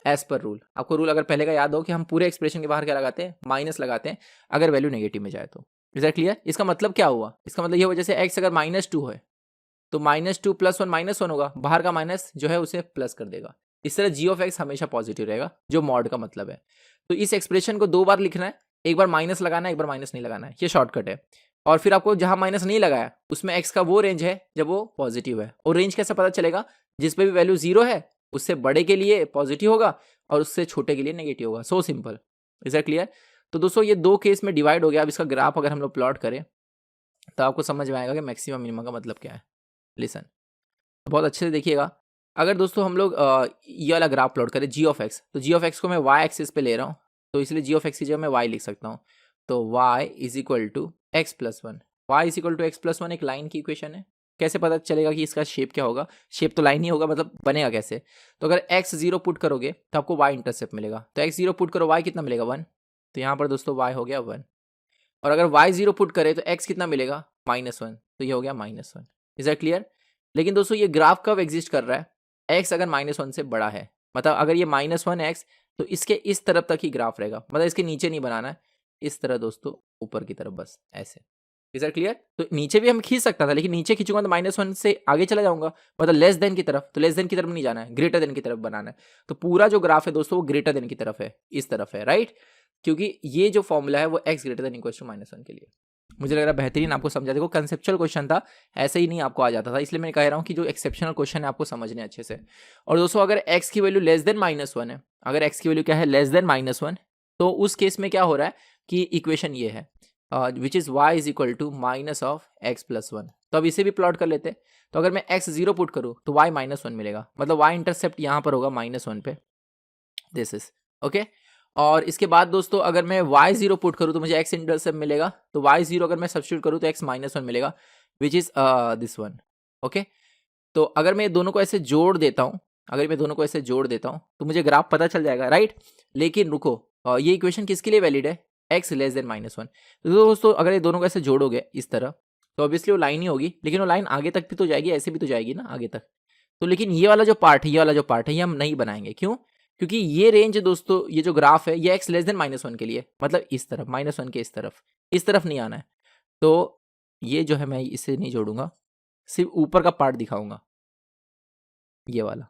[SPEAKER 2] एज पर रूल। आपको रूल अगर पहले का याद हो कि हम पूरे एक्सप्रेशन के बाहर क्या लगाते हैं, माइनस लगाते हैं अगर वैल्यू नेगेटिव में जाए तो। Is that clear. इसका मतलब क्या हुआ, इसका मतलब ये हुआ जैसे x अगर -2 है तो -2 + 1 -1 होगा, बाहर का माइनस जो है उसे प्लस कर देगा। इस तरह g(x) हमेशा पॉजिटिव रहेगा, जो मॉड का मतलब है। तो इस एक्सप्रेशन को 2 बार लिखना है, एक बार माइनस लगाना है, एक बार माइनस नहीं लगाना है, ये शॉर्टकट है। और फिर आपको जहां माइनस नहीं लगाया उसमें x का वो रेंज है जब वो पॉजिटिव है। और रेंज कैसे पता चलेगा, जिस पे भी वैल्यू 0 है उससे बड़े के लिए पॉजिटिव होगा और उससे छोटे के लिए नेगेटिव होगा। So simple. Is that clear. तो दोस्तों ये 2 केस में डिवाइड हो गया। अब इसका ग्राफ अगर हम लोग प्लॉट करें तो आपको समझ में आएगा कि मैक्सिमम मिनिमम का मतलब क्या है। लिसन, बहुत अच्छे से देखिएगा। अगर दोस्तों हम लोग ये वाला ग्राफ प्लॉट करें g(x), तो g(x) को मैं y एक्सिस पे ले रहा हूँ, तो इसलिए g(x) की जगह मैं y लिख सकता हूँ। तो y is equal to x + 1, y is equal to x + 1 एक लाइन की इक्वेशन है। कैसे पता चलेगा कि इसका शेप क्या होगा, शेप तो लाइन ही होगा, मतलब बनेगा कैसे। तो अगर x 0 पुट करोगे तो आपको y इंटरसेप्ट मिलेगा। तो x 0 पुट करो, y कितना मिलेगा 1, तो यहाँ पर दोस्तों y हो गया 1। और अगर y 0 पुट करे तो x कितना मिलेगा -1, तो ये हो गया -1। Is that clear. लेकिन दोस्तों ये ग्राफ कब एग्जिस्ट कर रहा है, x अगर -1 से बड़ा है, मतलब अगर ये -1x तो इसके इस तरफ तक ही ग्राफ रहेगा, मतलब इसके नीचे नहीं बनाना है, इस तरह दोस्तों ऊपर की तरफ बस ऐसे। Is that clear. तो नीचे भी हम खींच सकता था, लेकिन नीचे खींचूंगा तो -1 से आगे चला जाऊंगा, मतलब लेस देन की तरफ। तो लेस देन की तरफ नहीं जाना है, ग्रेटर देन की तरफ बनाना है। तो पूरा जो ग्राफ है दोस्तों वो ग्रेटर देन की तरफ है, इस तरफ है, राइट। क्योंकि ये जो फॉर्मूला है वो x greater than equal to -1 के लिए। मुझे लग रहा है बेहतरीन आपको समझा। देखो कंसेप्चुअल क्वेश्चन था, ऐसे ही नहीं आपको आ जाता था, इसलिए मैं कह रहा हूँ कि जो एक्सेप्शनल क्वेश्चन है आपको समझने अच्छे से। और दोस्तों अगर x की वैल्यू लेस देन -1 है, अगर x की वैल्यू क्या है लेस देन -1, तो उस केस में क्या हो रहा है कि इक्वेशन ये है which is y is equal to -(x + 1). तो अब इसे भी प्लॉट कर लेते हैं। तो अगर मैं x 0 पुट करूँ तो y -1 मिलेगा, मतलब y इंटरसेप्ट यहाँ पर होगा -1 पे, दिस इज ओके। और इसके बाद दोस्तों अगर मैं y 0 पुट करूँ तो मुझे x इंटरसेप्ट मिलेगा। तो y 0 अगर मैं सब्स्टिट्यूट करूँ तो x -1 मिलेगा, which is this one, okay. तो अगर मैं दोनों को ऐसे जोड़ देता हूँ, तो मुझे ग्राफ पता चल जाएगा, राइट। लेकिन रुको, ये इक्वेशन किसके लिए वैलिड है, x लेस देन -1। तो दोस्तों अगर ये दोनों को ऐसे जोड़ोगे इस तरह, तो ऑब्वियसली वो लाइन ही होगी, लेकिन वो लाइन आगे तक भी तो जाएगी, ऐसे भी तो जाएगी ना आगे तक। तो लेकिन ये वाला जो पार्ट है, ये हम नहीं बनाएंगे। क्यों? क्योंकि ये रेंज दोस्तों, ये जो ग्राफ है ये x लेस देन -1 के लिए, मतलब इस तरफ -1 के इस तरफ नहीं आना है। तो ये जो है मैं इसे नहीं जोड़ूंगा, सिर्फ ऊपर का पार्ट दिखाऊंगा, ये वाला।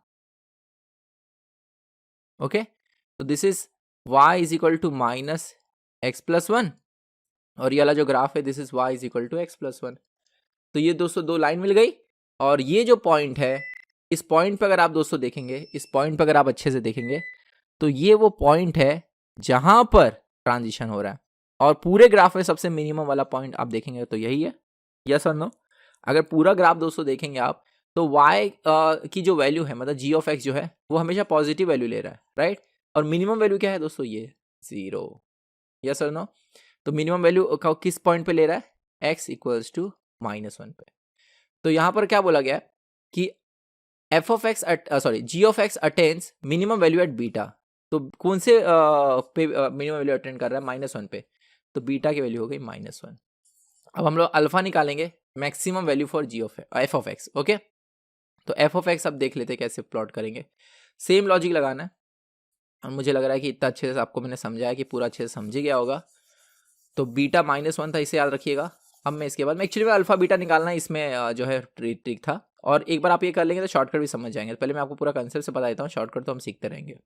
[SPEAKER 2] ओके, तो this is y is equal to -x+1 और ये वाला जो ग्राफ है this is y is equal to x+1। तो ये दोस्तों दो लाइन मिल गई, और ये जो पॉइंट है, इस पॉइंट पे अगर आप दोस्तों देखेंगे, इस पॉइंट पे अगर आप अच्छे से देखेंगे तो ये वो पॉइंट है जहां पर ट्रांजिशन हो रहा है, और पूरे ग्राफ में सबसे मिनिमम वाला पॉइंट आप देखेंगे तो यही है। यस और नो? अगर पूरा ग्राफ दोस्तों देखेंगे आप तो y की जो वैल्यू है, मतलब g ऑफ x जो है वो हमेशा पॉजिटिव वैल्यू ले रहा है, राइट? और मिनिमम वैल्यू क्या है दोस्तों? ये 0। यस और नो? तो मिनिमम वैल्यू किस पॉइंट पे ले रहा है? x इक्वल्स टू -1 पे। तो यहां पर क्या बोला गया है कि g of x attains minimum value at beta. तो कौन से पे मिनिमम वैल्यू अटेंड कर रहा है? -1 पे। तो बीटा की वैल्यू हो गई -1। अब हम लोग अल्फा निकालेंगे, maximum value for f of x। Okay, तो f ऑफ x अब देख लेते हैं कैसे प्लॉट करेंगे। सेम लॉजिक लगाना है, और मुझे लग रहा है कि इतना अच्छे से आपको मैंने समझाया कि पूरा अच्छे से समझ गया होगा। तो बीटा -1 था, इसे याद रखिएगा। अब मैं इसके बाद में एक्चुअली अल्फा बीटा निकालना इसमें जो है ट्रिक था, और एक बार आप ये कर लेंगे तो शॉर्टकट भी समझ जाएंगे। पहले मैं आपको पूरा कंसेप्ट से बता देता हूँ, शॉर्टकट तो हम सीखते रहेंगे।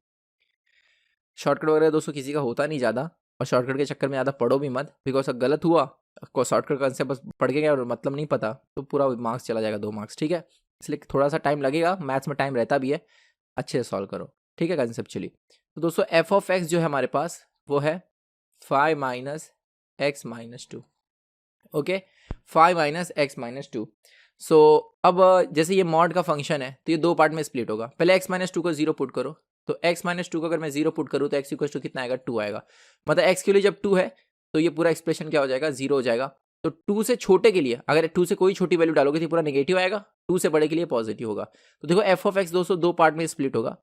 [SPEAKER 2] शॉर्टकट वगैरह दोस्तों किसी का होता नहीं ज़्यादा, और शॉर्टकट के चक्कर में ज़्यादा पढ़ो भी मत, बिकॉज अगर गलत हुआ को शॉर्टकट कंसेप्ट बस पढ़ के गया और मतलब नहीं पता तो पूरा मार्क्स चला जाएगा, 2 मार्क्स। ठीक है, इसलिए थोड़ा सा टाइम लगेगा, मैथ्स में टाइम रहता भी है, अच्छे से सॉल्व करो। ठीक है, कंसेप्चुअली। तो दोस्तों f ऑफ x जो है हमारे पास वो है 5 - x - 2। Okay, 5 - x - 2। सो अब जैसे ये मॉड का फंक्शन है तो ये दो पार्ट में स्प्लिट होगा। पहले x - 2 को 0 पुट करो, तो x - 2 को अगर मैं 0 पुट करूँ तो x इक्वल टू कितना आएगा? 2 आएगा। मतलब x के लिए जब 2 है तो ये पूरा एक्सप्रेशन क्या हो जाएगा? 0 हो जाएगा। तो 2 से छोटे के लिए अगर 2 से कोई छोटी वैल्यू डालोगे तो पूरा नेगेटिव आएगा, 2 से बड़े के लिए पॉजिटिव होगा। तो देखो f ऑफ x दोस्तों दो पार्ट में स्प्लिट होगा।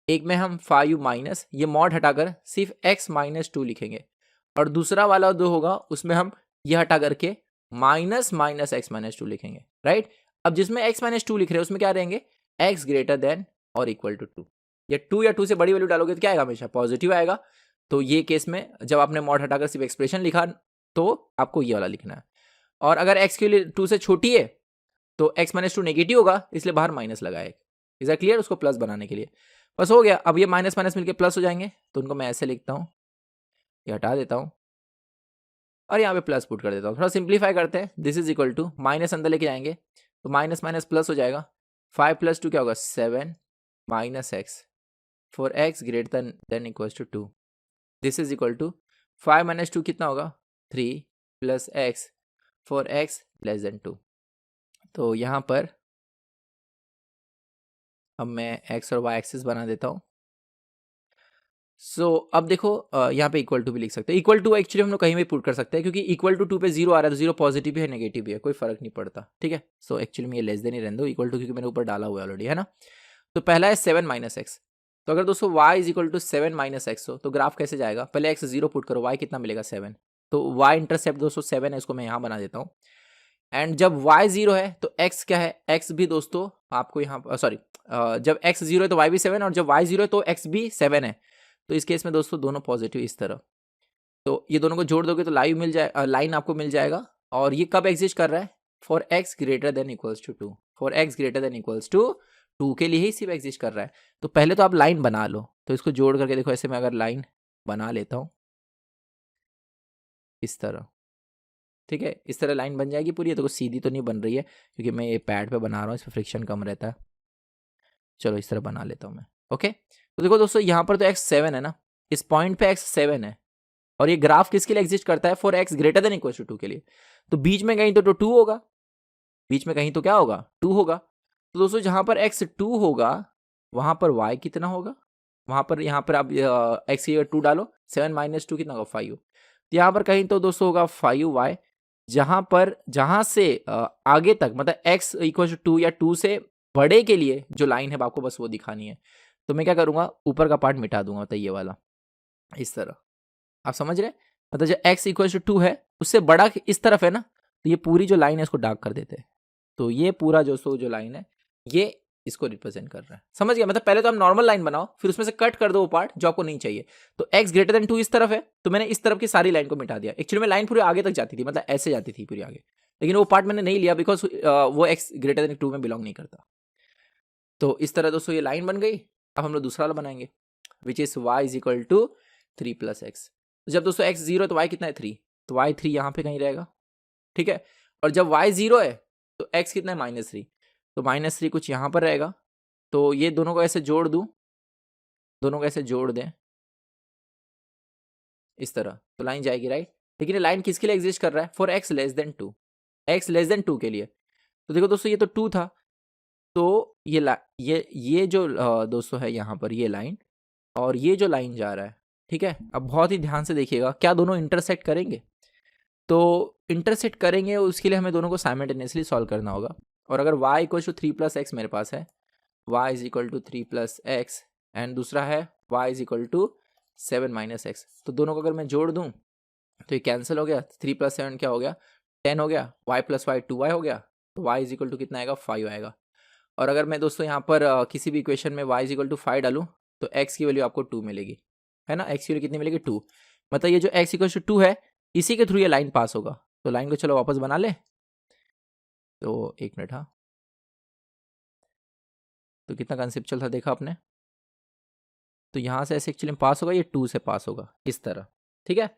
[SPEAKER 2] एक में हम 5 माइनस ये मॉड हटाकर सिर्फ x - 2 लिखेंगे, और दूसरा वाला जो होगा उसमें हम ये हटा करके माइनस x - 2 लिखेंगे, राइट? अब जिसमें x - 2 लिख रहे हैं उसमें क्या रहेंगे? x ग्रेटर देन और इक्वल टू 2। या 2 या 2 से बड़ी वैल्यू डालोगे तो क्या आएगा? हमेशा पॉजिटिव आएगा। तो ये केस में जब आपने मॉड हटाकर सिर्फ एक्सप्रेशन लिखा तो आपको ये वाला लिखना है। और अगर x के लिए 2 से छोटी है तो x - 2 नेगेटिव होगा, इसलिए बाहर माइनस लगाए। Is that clear? उसको प्लस बनाने के लिए बस हो गया। अब ये माइनस माइनस मिलके प्लस हो जाएंगे, तो उनको मैं ऐसे लिखता हूँ, ये हटा देता हूँ और यहाँ पे प्लस पुट कर देता हूँ। थोड़ा सिंप्लीफाई करते हैं। This is equal to minus अंदर लेके जाएंगे तो माइनस माइनस प्लस हो जाएगा। 5 + 2 क्या होगा? 7 - x for x greater than equal to 2। This is equal to 5 - 2 कितना होगा? 3 + x for x less than 2। तो यहाँ पर अब मैं x और y एक्सिस बना देता हूँ। सो अब देखो यहाँ पे इक्वल टू भी लिख सकते हैं। इक्वल टू एक्चुअली हम लोग कहीं भी पुट कर सकते हैं, क्योंकि इक्वल टू 2 पे 0 आ रहा है तो 0 पॉजिटिव भी है नेगेटिव भी है, कोई फर्क नहीं पड़ता। ठीक है, सो एक्चुअली में ये लेस देन ही रहने दो, इक्वल टू क्योंकि मैंने ऊपर डाला हुआ है ऑलरेडी, है ना? तो पहला है 7 - x। तो अगर दोस्तों y is equal to 7 - x हो तो ग्राफ कैसे जाएगा? पहले x 0 पुट करो, y कितना मिलेगा? 7। तो y इंटरसेप्ट दोस्तों 7 है, इसको मैं यहाँ बना देता हूँ। एंड जब y 0 है तो x क्या है? x भी दोस्तों आपको यहाँ सॉरी जब x 0 है तो y भी 7, और जब y 0 है तो x भी 7 है। तो इस केस में दोस्तों दोनों पॉजिटिव इस तरह, तो ये दोनों को जोड़ दोगे तो लाइन आपको मिल जाएगा। और ये कब एग्जिस्ट कर रहा है? For x greater than equals to 2। For x greater than equals to 2 के लिए ही सिर्फ एग्जिस्ट कर रहा है। तो पहले तो आप लाइन बना लो, तो इसको जोड़ करके देखो, ऐसे मैं अगर लाइन बना लेता हूँ इस तरह, ठीक है, इस तरह लाइन बन जाएगी पूरी। तो सीधी तो नहीं बन रही है क्योंकि मैं ये पैड पे बना रहा हूँ, इस पर फ्रिक्शन कम रहता है। चलो इस तरह बना लेता हूँ मैं। ओके, तो देखो दोस्तों यहाँ पर तो x 7 है ना, इस पॉइंट पे x 7 है, और ये ग्राफ किसके लिए एग्जिस्ट करता है? For x greater than equal to 2 के लिए। तो बीच में कहीं तो 2 होगा, बीच में कहीं तो क्या होगा? 2 होगा। तो दोस्तों जहां पर x 2 होगा वहां पर y कितना होगा? वहां पर यहाँ पर आप x की 2 डालो, 7 - 2 कितना होगा? 5। तो यहाँ पर कहीं तो दोस्तों होगा 5y, जहां से आगे तक मतलब x इक्वल टू 2 या 2 से बड़े के लिए जो लाइन है आपको बस वो दिखानी है। तो मैं क्या करूंगा? ऊपर का पार्ट मिटा दूंगा, तो ये वाला इस तरह। आप समझ रहे हैं? मतलब जब x इक्वल टू 2 है उससे बड़ा इस तरफ है ना, तो ये पूरी जो लाइन है इसको डार्क कर देते हैं। तो ये पूरा जो लाइन है ये इसको रिप्रेजेंट कर रहा है। समझ गया? मतलब पहले तो हम नॉर्मल लाइन बनाओ, फिर उसमें से कट कर दो वो पार्ट जो आपको नहीं चाहिए। तो x ग्रेटर देन 2 इस तरफ है, तो मैंने इस तरफ की सारी लाइन को मिटा दिया। एक्चुअली में लाइन पूरी आगे तक जाती थी, मतलब ऐसे जाती थी पूरी आगे, लेकिन वो पार्ट मैंने नहीं लिया बिकॉज वो x ग्रेटर देन 2 में बिलोंग नहीं करता। तो इस तरह दोस्तों ये लाइन बन गई। अब हम लोग दूसरा वाला बनाएंगे which is y is equal to 3 plus x. जब दोस्तों x 0 है तो y कितना है 3, तो y 3 यहाँ पे कहीं रहेगा, ठीक है। और जब y 0 है तो x कितना है -3, तो -3 कुछ यहाँ पर रहेगा। तो ये दोनों को ऐसे जोड़ दूं, दोनों को ऐसे जोड़ दें इस तरह, तो लाइन जाएगी राइट। लेकिन ये लाइन किसके लिए एग्जिस्ट कर रहा है? For x less than 2, x less than 2 के लिए। तो देखो दोस्तों ये तो 2 था, तो ये जो दोस्तों है यहाँ पर ये लाइन और ये जो लाइन जा रहा है, ठीक है। अब बहुत ही ध्यान से देखिएगा, क्या दोनों इंटरसेक्ट करेंगे? तो इंटरसेक्ट करेंगे, उसके लिए हमें दोनों को साइमल्टेनियसली सॉल्व करना होगा। और अगर y equal to 3 plus x मेरे पास है, y is equal to 3 plus x, and दूसरा है y is equal to 7 minus x, तो दोनों को अगर मैं जोड़ दूं तो ये कैंसिल हो गया। 3 प्लस 7 क्या हो गया? 10 हो गया। y प्लस वाई 2y हो गया, तो y इज इक्वल टू कितना आएगा? 5 आएगा। और अगर मैं दोस्तों यहाँ पर किसी भी इक्वेशन में y इज इक्वल टू 5 डालूँ तो x की वैल्यू आपको 2 मिलेगी, है ना। x की वैल्यू कितनी मिलेगी? 2। मतलब ये जो x इक्वल टू 2 है इसी के थ्रू ये लाइन पास होगा। तो लाइन को चलो वापस बना ले, तो 1 मिनट। हाँ, तो कितना कंसेप्चुअल था देखा आपने। तो यहाँ से ऐसे एक्चुअली पास होगा, ये 2 से पास होगा इस तरह, ठीक है।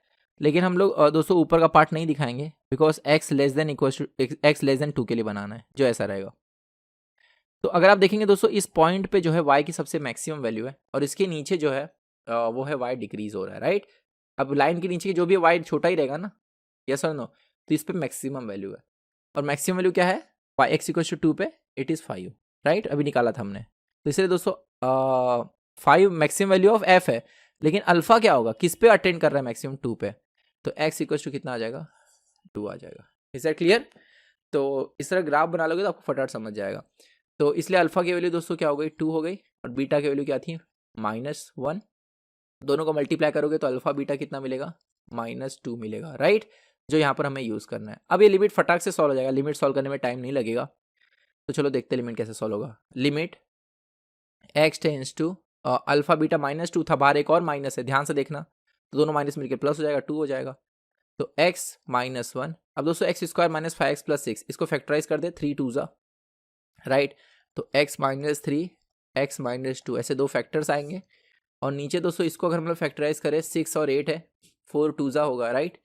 [SPEAKER 2] लेकिन हम लोग दोस्तों ऊपर का पार्ट नहीं दिखाएंगे because x less than equal to x less than 2 के लिए बनाना है, जो ऐसा रहेगा। तो अगर आप देखेंगे दोस्तों इस पॉइंट पे जो है y की सबसे मैक्सिमम वैल्यू है और इसके नीचे जो है वो है y डिक्रीज हो रहा है, राइट। अब लाइन के नीचे जो भी y छोटा ही रहेगा ना, यस और नो, तो इस पे मैक्सिमम वैल्यू है। और मैक्सिमम वैल्यू क्या है? y x इक्वल टू 2 पे इट इज़ 5, राइट। अभी निकाला था हमने। तो इसलिए दोस्तों 5 मैक्सिमम वैल्यू ऑफ f है, लेकिन अल्फा क्या होगा? किस पे अटेंड कर रहा है? मैक्सिमम 2 पे। तो x इक्वल टू कितना आ जाएगा? 2 आ जाएगा। Is that clear? तो इस तरह ग्राफ बना लोगे तो आपको फटाफट समझ जाएगा। तो इसलिए अल्फा की वैल्यू दोस्तों क्या हो गई? 2 हो गई, और बीटा की वैल्यू क्या थी? -1। दोनों को मल्टीप्लाई करोगे तो अल्फा बीटा कितना मिलेगा? -2 मिलेगा, राइट। जो यहाँ पर हमें यूज़ करना है। अब ये लिमिट फटाक से सॉल्व हो जाएगा, लिमिट सॉल्व करने में टाइम नहीं लगेगा। तो चलो देखते हैं लिमिट कैसे सॉल्व होगा। Limit x tends to alpha beta -2 था, बाहर एक और माइनस है, ध्यान से देखना। तो दोनों माइनस मिलकर प्लस हो जाएगा, 2 हो जाएगा। तो x -1। अब दोस्तों x square minus 5x plus 6, इसको फैक्टराइज कर दे, 3 2 ज़ा, राइट। तो x -3 x -2 ऐसे दो फैक्टर्स आएंगे। और नीचे दोस्तों इसको अगर हम लोग फैक्टराइज करें, 6 और 8 है, 4 2 ज़ा होगा, राइट।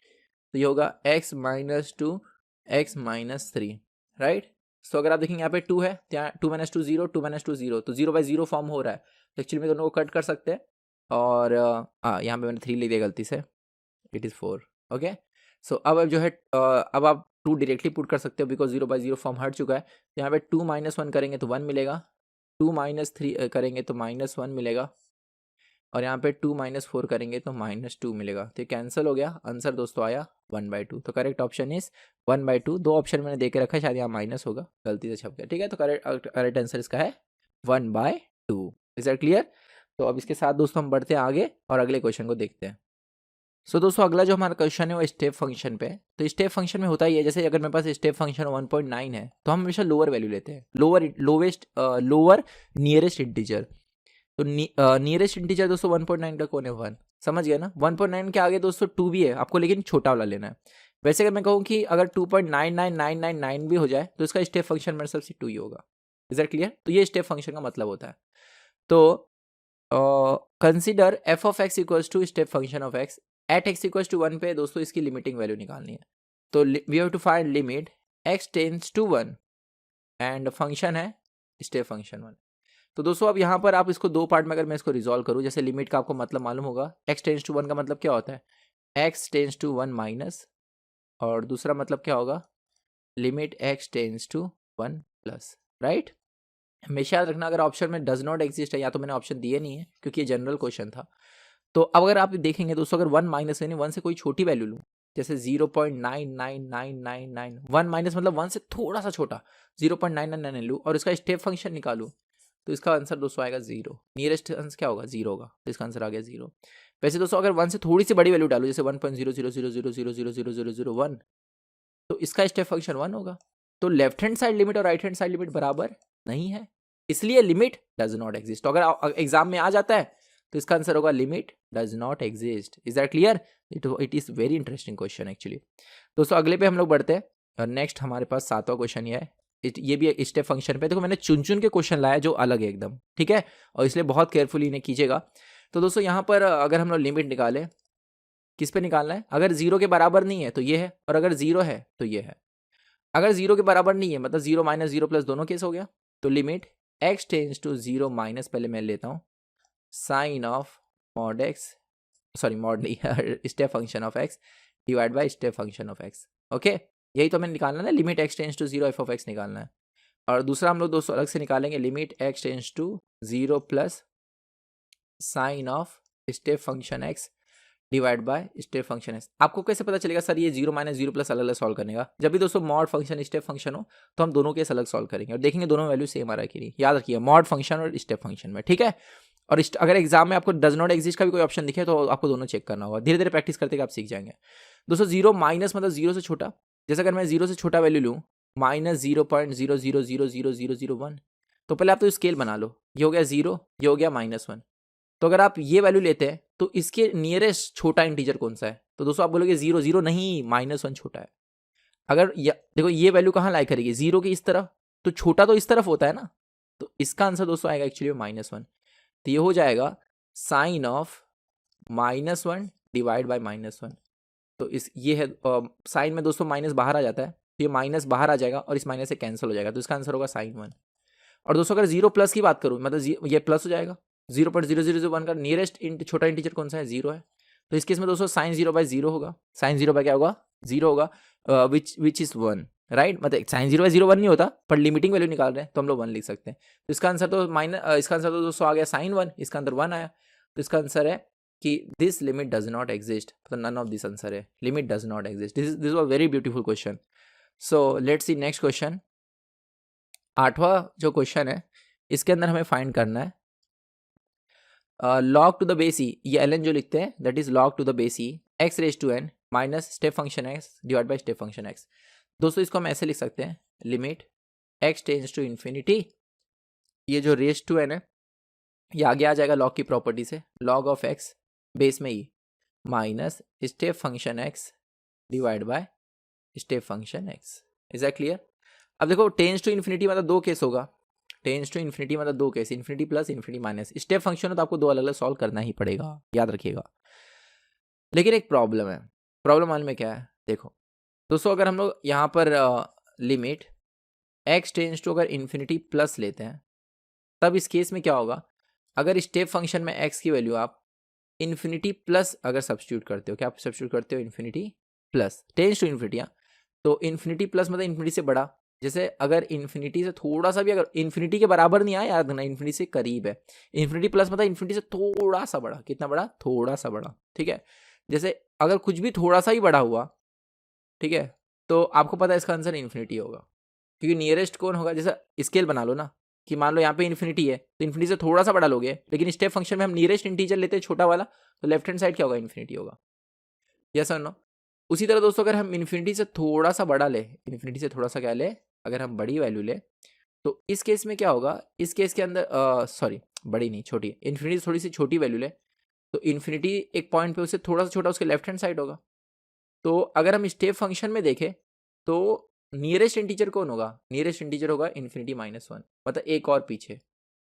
[SPEAKER 2] तो ये होगा x -2 x -3, राइट। तो अगर आप देखेंगे यहाँ पे 2 है, तो यहाँ 2 - 2 0, 2 - 2 0, तो 0/0 फॉर्म हो रहा है। तो एक्चुअली में दोनों को कट कर सकते हैं। और यहाँ पे मैंने 3 लिख दिया गलती से, इट इज़ 4, ओके। सो अब जो है अब आप 2 डायरेक्टली पुट कर सकते हो बिकॉज 0/0 फॉर्म हट चुका है। तो यहाँ पे 2 - 1 करेंगे तो 1 मिलेगा, 2 - 3 करेंगे तो -1 मिलेगा, और यहाँ पे 2 - 4 करेंगे तो -2 मिलेगा। तो ये कैंसिल हो गया, आंसर दोस्तों आया 1/2। तो करेक्ट ऑप्शन इज 1/2। 2 ऑप्शन मैंने दे के रखा है, शायद यहाँ माइनस होगा, गलती से छप गया, ठीक है। तो करेक्ट आंसर इसका है 1/2। Is that clear? तो अब इसके साथ दोस्तों हम बढ़ते हैं आगे और अगले क्वेश्चन को देखते हैं। सो दोस्तों अगला जो हमारा क्वेश्चन है वो स्टेप फंक्शन पे है। तो स्टेप फंक्शन में होता ही है, जैसे अगर मेरे पास स्टेप फंक्शन 1.9 है तो हम हमेशा लोअर वैल्यू लेते हैं, लोअर नियरेस्ट इंटीजर। तो नियरेस्ट इंटीजर दोस्तों 1.9 का कौन है? 1। समझ गया ना। 1.9 के आगे दोस्तों 2 भी है आपको, लेकिन छोटा वाला लेना है। वैसे अगर मैं कहूँ कि अगर 2.99999 भी हो जाए तो इसका स्टेप फंक्शन मेरे सबसे 2 ही होगा। Is that clear? तो ये स्टेप फंक्शन का मतलब होता है। तो consider f of x equals to step function of x at x equals to 1 पे दोस्तों इसकी लिमिटिंग वैल्यू निकालनी है। तो we have to find limit x tends to 1 and function है स्टेप फंक्शन 1। तो दोस्तों अब यहाँ पर आप इसको दो पार्ट में अगर मैं इसको रिजॉल्व करूँ, जैसे लिमिट का आपको मतलब मालूम होगा, एक्स टेंड्स टू 1 का मतलब क्या होता है? एक्स टेंड्स टू 1 माइनस, और दूसरा मतलब क्या होगा? Limit x tends to 1 plus, right. हमेशा याद रखना, अगर ऑप्शन में डज नॉट एग्जिस्ट है या तो मैंने ऑप्शन दिए नहीं है क्योंकि ये जनरल क्वेश्चन था। तो अब अगर आप देखेंगे दोस्तों, अगर 1 माइनस यानी 1 से कोई छोटी वैल्यू लूँ, जैसे 0.99999, 1 माइनस मतलब 1 से थोड़ा सा छोटा 0.999 लूँ और इसका स्टेप फंक्शन निकालूँ, तो इसका आंसर दोस्तों आएगा 0। नियरेस्ट आंसर क्या होगा? 0 होगा, तो इसका आंसर आ गया 0। वैसे दोस्तों अगर 1 से थोड़ी सी बड़ी वैल्यू डालू, जैसे 1.00000000001, तो इसका स्टेप फंक्शन 1 होगा। तो लेफ्ट हैंड साइड लिमिट और राइट हैंड साइड लिमिट बराबर नहीं है, इसलिए लिमिट डज नॉट एग्जिस्ट। तो अगर एग्जाम में आ जाता है तो इसका आंसर होगा limit does not exist. Is that clear? It is very interesting question actually. दोस्तों अगले पे हम लोग बढ़ते हैं और नेक्स्ट हमारे पास 7वां क्वेश्चन ये है। ये भी स्टेप फंक्शन पे। देखो मैंने चुन चुन के क्वेश्चन लाया जो अलग है एकदम, ठीक है, और इसलिए बहुत केयरफुली इन्हें कीजिएगा। तो दोस्तों यहाँ पर अगर हम लोग लिमिट निकालें, किस पे निकालना है? अगर 0 के बराबर नहीं है तो ये है, और अगर 0 है तो ये है। अगर 0 के बराबर नहीं है मतलब 0 माइनस 0 प्लस दोनों केस हो गया। तो limit x tends to 0 minus, पहले मैं लेता हूँ sine of mod x, sorry mod नहीं step function of x divide by step function of x। Okay, यही तो हमें निकालना है, limit x tends to 0 F of x निकालना है। और दूसरा हम लोग दोस्तों अलग से निकालेंगे, limit x tends to 0 plus sine of step function x divide by step function x। आपको कैसे पता चलेगा सर ये 0 माइनस 0 प्लस अलग अलग सॉल्व करने का? जब भी दोस्तों मॉड फंक्शन स्टेप फंक्शन हो तो हम दोनों केस अलग सॉल्व करेंगे और देखेंगे दोनों वैल्यू सेम आ रहा है कि नहीं। याद रखिए मॉड फंक्शन और स्टेप फंक्शन में, ठीक है। और अगर एग्जाम में आपको डज नॉट एग्जिस्ट का भी कोई ऑप्शन दिखे तो आपको दोनों चेक करना होगा। धीरे धीरे प्रैक्टिस करते आप सीख जाएंगे। दोस्तों 0 माइनस मतलब 0 से छोटा, जैसे अगर मैं 0 से छोटा वैल्यू लूँ माइनस 0.000001, तो पहले आप तो स्केल बना लो, ये हो गया 0, ये हो गया -1। तो अगर आप ये वैल्यू लेते हैं तो इसके नियरेस्ट छोटा इंटीजर कौन सा है? तो दोस्तों आप बोलोगे 0, 0 नहीं, -1 छोटा है। अगर देखो ये वैल्यू कहाँ लाई करेगी? 0 की इस तरफ, तो छोटा तो इस तरफ होता है ना। तो इसका आंसर दोस्तों आएगा एक्चुअली -1। तो ये हो जाएगा साइन ऑफ -1 डिवाइड बाय -1। तो ये है साइन में दोस्तों माइनस बाहर आ जाता है, तो ये माइनस बाहर आ जाएगा और इस माइनस से कैंसिल हो जाएगा। तो इसका आंसर होगा sin 1। और दोस्तों अगर 0 प्लस की बात करूँ मतलब ये प्लस हो जाएगा। 0.0001 का नियरेस्ट छोटा इंटीजर कौन सा है? 0 है। तो इस केस में दोस्तों sin 0/0 होगा। sin 0 क्या होगा? 0 होगा, विच इज 1, राइट। मतलब sin 0/0 1 नहीं होता, पर लिमिटिंग वैल्यू निकाल रहे हैं तो हम लोग 1 लिख सकते हैं। तो इसका आंसर तो इसका आंसर तो दोस्तों आ गया sin 1, इसका अंदर 1 आया। तो इसका आंसर है कि this limit does not exist. तो नन ऑफ दिस आंसर है, limit does not exist. This was very beautiful question. So let's see next question. 8वां जो क्वेश्चन है इसके अंदर हमें फाइंड करना है log to the base e, ये ln जो लिखते हैं that is log to the base e x raise to n minus step function x divide by step function x। दोस्तों इसको हम ऐसे लिख सकते हैं, limit x tends to infinity, ये जो रेज टू n है ये आगे आ जाएगा log की प्रॉपर्टी से, log ऑफ x बेस में e minus step function x divide by step function x। Is that clear? अब देखो टेंस टू इन्फिनिटी मतलब दो केस होगा, टेंस टू इन्फिनिटी मतलब दो case, infinity plus infinity minus. Step function हो तो आपको दो अलग अलग सॉल्व करना ही पड़ेगा, याद रखिएगा। लेकिन एक प्रॉब्लम है, प्रॉब्लम मान में क्या है? देखो दोस्तों अगर हम लोग यहाँ पर लिमिट x टेंस टू अगर इन्फिनिटी प्लस लेते हैं तब इस केस में क्या होगा? अगर स्टेप फंक्शन में x की वैल्यू आप इन्फिनिटी प्लस अगर सब्स्टिट्यूट करते हो, क्या आप सब्स्टिट्यूट करते हो? Infinity plus tends to infinity, तो इन्फिनिटी प्लस मतलब इन्फिनिटी से बड़ा। जैसे अगर इन्फिनिटी से थोड़ा सा भी, अगर इन्फिनिटी के बराबर नहीं आया, याद रखना इन्फिनिटी से करीब है। इन्फिनिटी प्लस मतलब इन्फिनिटी से थोड़ा सा बड़ा। कितना बड़ा? थोड़ा सा बड़ा, ठीक है। जैसे अगर कुछ भी थोड़ा सा ही बड़ा हुआ, ठीक है, तो आपको पता है इसका आंसर इन्फिनिटी होगा, क्योंकि नियरेस्ट कौन होगा? जैसे स्केल बना लो ना, कि मान लो यहाँ पे इन्फिनिटी है तो इन्फिनिटी से थोड़ा सा बड़ा लोगे, लेकिन स्टेप फंक्शन में हम नियरेस्ट इंटीजर लेते हैं छोटा वाला, तो लेफ्ट हैंड साइड क्या होगा? इन्फिनिटी होगा। यस और नो? उसी तरह दोस्तों अगर हम इन्फिनिटी से थोड़ा सा बड़ा ले, इन्फिनिटी से थोड़ा सा क्या ले, अगर हम बड़ी वैल्यू ले, तो इस केस में क्या होगा? इस केस के अंदर सॉरी बड़ी नहीं छोटी, इन्फिनिटी से थोड़ी सी छोटी वैल्यू ले तो इन्फिनिटी एक पॉइंट पे उससे थोड़ा सा छोटा उसके लेफ्ट हैंड साइड होगा। तो अगर हम स्टेप फंक्शन में देखें तो नियरेस्ट इंटीजर कौन होगा? नियरेस्ट इंटीजर होगा इन्फिनिटी -1, मतलब एक और पीछे।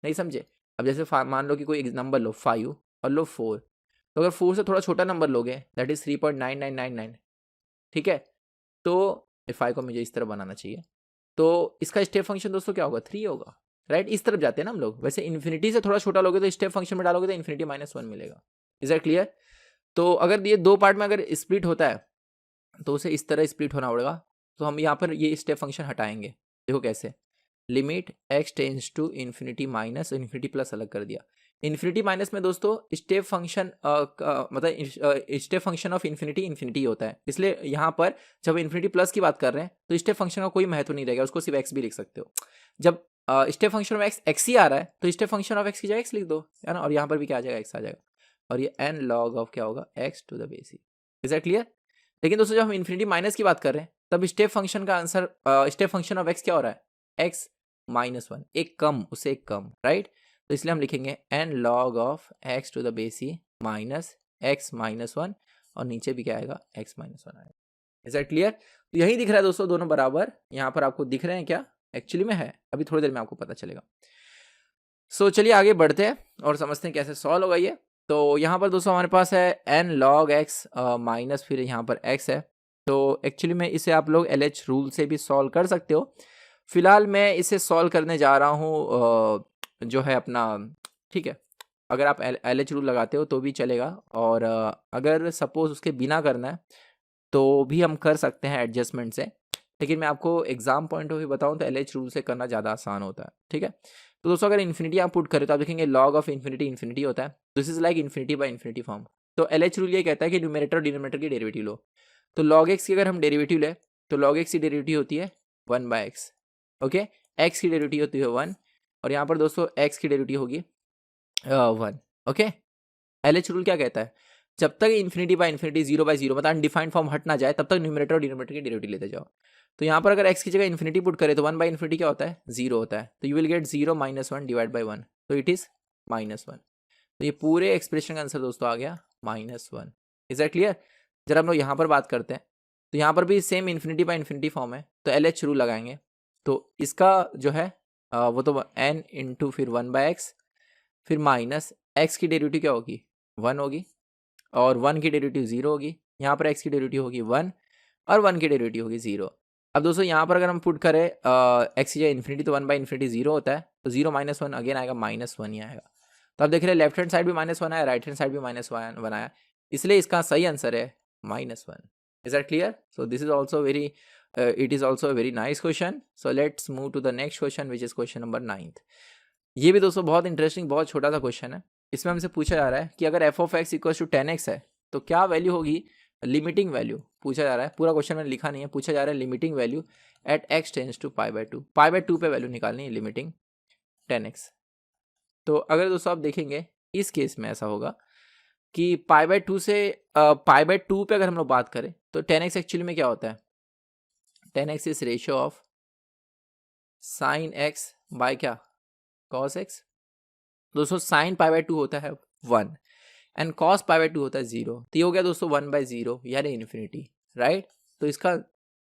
[SPEAKER 2] नहीं समझे? अब जैसे मान लो कि कोई नंबर लो 5 और लो 4, तो अगर 4 से थोड़ा छोटा नंबर लोगे दैट इज 3.9999, ठीक है, तो 5 को मुझे इस तरह बनाना चाहिए, तो इसका स्टेप फंक्शन दोस्तों क्या होगा? 3 होगा, राइट। इस तरफ जाते हैं ना हम लोग। वैसे इन्फिनिटी से थोड़ा छोटा लोगे तो स्टेप फंक्शन में डालोगे तो इन्फिनिटी -1 मिलेगा। Is that clear? तो अगर ये दो पार्ट में अगर स्प्लिट होता है तो उसे इस तरह स्प्लिट होना पड़ेगा। तो हम यहाँ पर ये स्टेप फंक्शन हटाएंगे। देखो कैसे, limit x tends to infinity minus infinity plus अलग कर दिया। इन्फिनिटी माइनस में दोस्तों स्टेप फंक्शन मतलब step function of infinity infinity होता है, इसलिए यहाँ पर जब इन्फिनिटी प्लस की बात कर रहे हैं तो स्टेप फंक्शन का कोई महत्व नहीं रहेगा, उसको सिर्फ x भी लिख सकते हो। जब स्टेप फंक्शन ऑफ x ही आ रहा है तो स्टेप फंक्शन ऑफ x की जगह x लिख दो, है ना, और यहाँ पर भी क्या आ जाएगा? x आ जाएगा, और ये n log ऑफ क्या होगा? x to the base e. Is that clear? लेकिन दोस्तों जब हम इन्फिनिटी माइनस की बात कर रहे हैं तब स्टेप फंक्शन का answer, step function of x क्या हो रहा है, एक्स माइनस वन, एक कम, उससे एक कम, राइट। तो इसलिए हम लिखेंगे n log of x to the base e minus x minus one, और नीचे भी क्या आएगा, एक्स माइनस वन आएगा। Is that clear? तो यही दिख रहा है दोस्तों, दोनों बराबर यहाँ पर आपको दिख रहे हैं क्या, एक्चुअली में है, अभी थोड़ी देर में आपको पता चलेगा। चलिए आगे बढ़ते हैं और समझते हैं कैसे सॉल्व होगा ये। तो यहाँ पर दोस्तों हमारे पास है एन लॉग एक्स माइनस फिर यहाँ पर एक्स है। तो एक्चुअली में इसे आप लोग LH रूल से भी सॉल्व कर सकते हो। फिलहाल मैं इसे सॉल्व करने जा रहा हूँ जो है अपना, ठीक है, अगर आप LH रूल लगाते हो तो भी चलेगा, और अगर सपोज उसके बिना करना है तो भी हम कर सकते हैं एडजस्टमेंट से, लेकिन मैं आपको एग्जाम पॉइंट ऑफ व्यू बताऊँ तो LH रूल से करना ज़्यादा आसान होता है, ठीक है। तो दोस्तों अगर इन्फिनिटी आप पुट करें तो आप देखेंगे लॉग ऑफ इन्फिनिटी इन्फिनिटी होता है, this is like infinity by infinity form. तो LH रूल ये कहता है कि न्यूमरेटर और डिनोमिनेटर की डेरिवेटिव लो। तो लॉग एक्स की अगर हम डेरिवेटिव ले तो लॉग एक्स की डेरिवेटिव होती है 1/x, ओके। एक्स की डेरिवेटिव होती है 1, और यहाँ पर दोस्तों एक्स की डेरिवेटिव होगी 1, ओके। LH रूल क्या कहता है, जब तक इन्फिनिटी बाय इन्फिनिटी 0/0 मतलब अनडिफाइंड फॉर्म हट ना जाए तब तक न्यूमरेटर और डिनोमिनेटर की डेरिवेटिव लेते जाओ। तो यहाँ पर अगर x की जगह इन्फिनिटी पुट करें तो 1/इन्फिनिटी क्या होता है, 0 होता है। तो you will gate 0 - 1 divide by 1, तो इट इज -1। तो ये पूरे एक्सप्रेशन का आंसर दोस्तों आ गया -1। Is that clear? जरा हम लोग यहाँ पर बात करते हैं, तो यहाँ पर भी same infinity by infinity form है, तो LH रूल लगाएंगे। तो इसका जो है वो तो n इंटू फिर 1/x फिर माइनस x की डेरिवेटिव क्या होगी, 1 होगी, और 1 की डेरिवेटिव 0 होगी। यहाँ पर x की डेरिवेटिव होगी 1 और 1 की डेरिवेटिव होगी 0। अब दोस्तों यहाँ पर अगर हम पुट करें x की जगह इन्फिनिटी तो 1/इन्फिनिटी 0 होता है, तो 0 - 1 अगेन आएगा -1 ही आएगा। तो आप देख रहे हैं लेफ्ट हैंड साइड भी -1 आया, राइट हैंड साइड भी -1 आया, इसलिए इसका सही आंसर है -1। Is that clear? So this is also very it is also very nice question. So let's move to the next question which is question number 9th। ये भी दोस्तों बहुत इंटरेस्टिंग, बहुत छोटा सा क्वेश्चन है। इसमें हमसे पूछा जा रहा है कि अगर f of x equal to 10x है तो क्या वैल्यू होगी, लिमिटिंग वैल्यू पूछा जा रहा है। पूरा क्वेश्चन मैंने लिखा नहीं है, पूछा जा रहा है limiting value at x tends to π/2, π/2 पे वैल्यू निकालनी है लिमिटिंग 10x। तो अगर दोस्तों आप देखेंगे इस केस में ऐसा होगा कि π/2 से π/2 पे अगर हम लोग बात करें तो 10x एक्चुअली में क्या होता है, 10x is ratio of sine x by क्या, cos x। दोस्तों साइन π/2 होता है 1 एंड cos π/2 होता है 0, तो ये हो गया दोस्तों 1/0 यानी इन्फिनिटी, राइट। तो इसका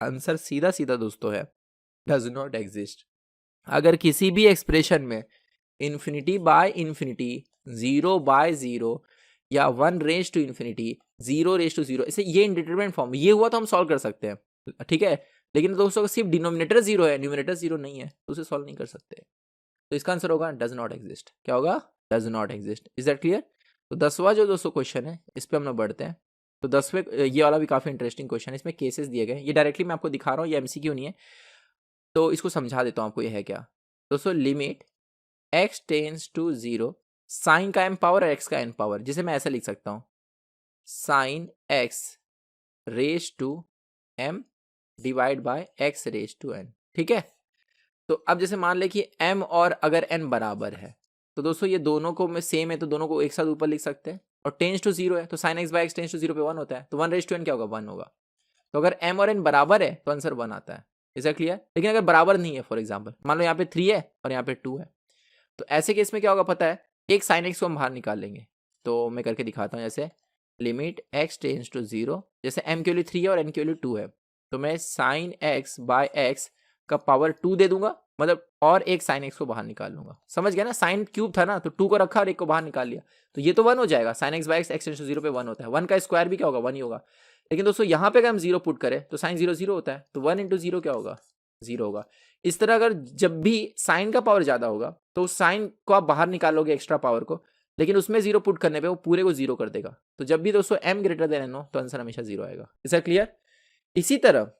[SPEAKER 2] आंसर सीधा सीधा दोस्तों है डज नॉट एग्जिस्ट। अगर किसी भी एक्सप्रेशन में इन्फिनिटी बाय इन्फिनिटी 0/0 या 1 raise to infinity 0 raise to 0, इसे ये इंडिटरमिनेट फॉर्म ये हुआ तो हम सॉल्व कर सकते हैं, ठीक है। लेकिन दोस्तों सिर्फ डिनोमिनेटर 0 है, न्यूमरेटर 0 नहीं है, तो उसे सॉल्व नहीं कर सकते। तो इसका आंसर होगा डज नॉट एग्जिस्ट। क्या होगा, does not exist. Is that clear? तो 10वां जो दोस्तों क्वेश्चन है इस पे हम लोग बढ़ते हैं। तो 10वें ये वाला भी काफी इंटरेस्टिंग क्वेश्चन है, इसमें केसेस दिए गए, ये डायरेक्टली मैं आपको दिखा रहा हूँ, ये MCQ नहीं है, तो इसको समझा देता हूँ आपको ये है क्या। दोस्तों limit x tends to 0 sine का m पावर और x का n पावर, जिसे मैं ऐसा लिख सकता हूँ sine x raise to m divide by x raise to n, ठीक है। तो अब जैसे मान ले कि m और अगर n बराबर है तो दोस्तों ये दोनों को में सेम है तो दोनों को एक साथ ऊपर लिख सकते हैं, और टेंस टू 0 है तो sine x by x tends to 0 पे 1 होता है, तो 1 रेज टू n क्या होगा, 1 होगा। तो अगर m और n बराबर है तो आंसर 1 आता है। Is that clear? लेकिन अगर बराबर नहीं है, फॉर एग्जाम्पल मान लो यहाँ पे 3 है और यहाँ पे 2 है, तो ऐसे केस में क्या होगा पता है, एक साइन एक्स को हम बाहर निकाल लेंगे। तो मैं करके दिखाता हूँ, जैसे लिमिट x टेंस टू 0, जैसे m की वैल्यू 3 है और n की वैल्यू 2 है, तो मैं साइन x बाय x का पावर 2 दे दूंगा, मतलब और एक साइन x को बाहर निकाल लूंगा। समझ गया ना, साइन क्यूब था ना, तो 2 को रखा और एक को बाहर निकाल लिया, तो ये तो 1 हो जाएगा। Sine x by x x tends to 0 पे 1 होता है, 1 का स्क्वायर भी क्या होगा, 1 ही होगा। लेकिन दोस्तों यहाँ पे अगर हम 0 पुट करें तो साइन 0 0 होता है, तो 1 × 0 क्या होगा, 0 होगा। इस तरह अगर जब भी साइन का पावर ज्यादा होगा तो साइन को आप बाहर निकालोगे एक्स्ट्रा पावर को, लेकिन उसमें 0 पुट करने पे वो पूरे को 0 कर देगा। तो जब भी दोस्तों m ग्रेटर देन n हो तो आंसर हमेशा 0 आएगा। Is that clear? इसी तरह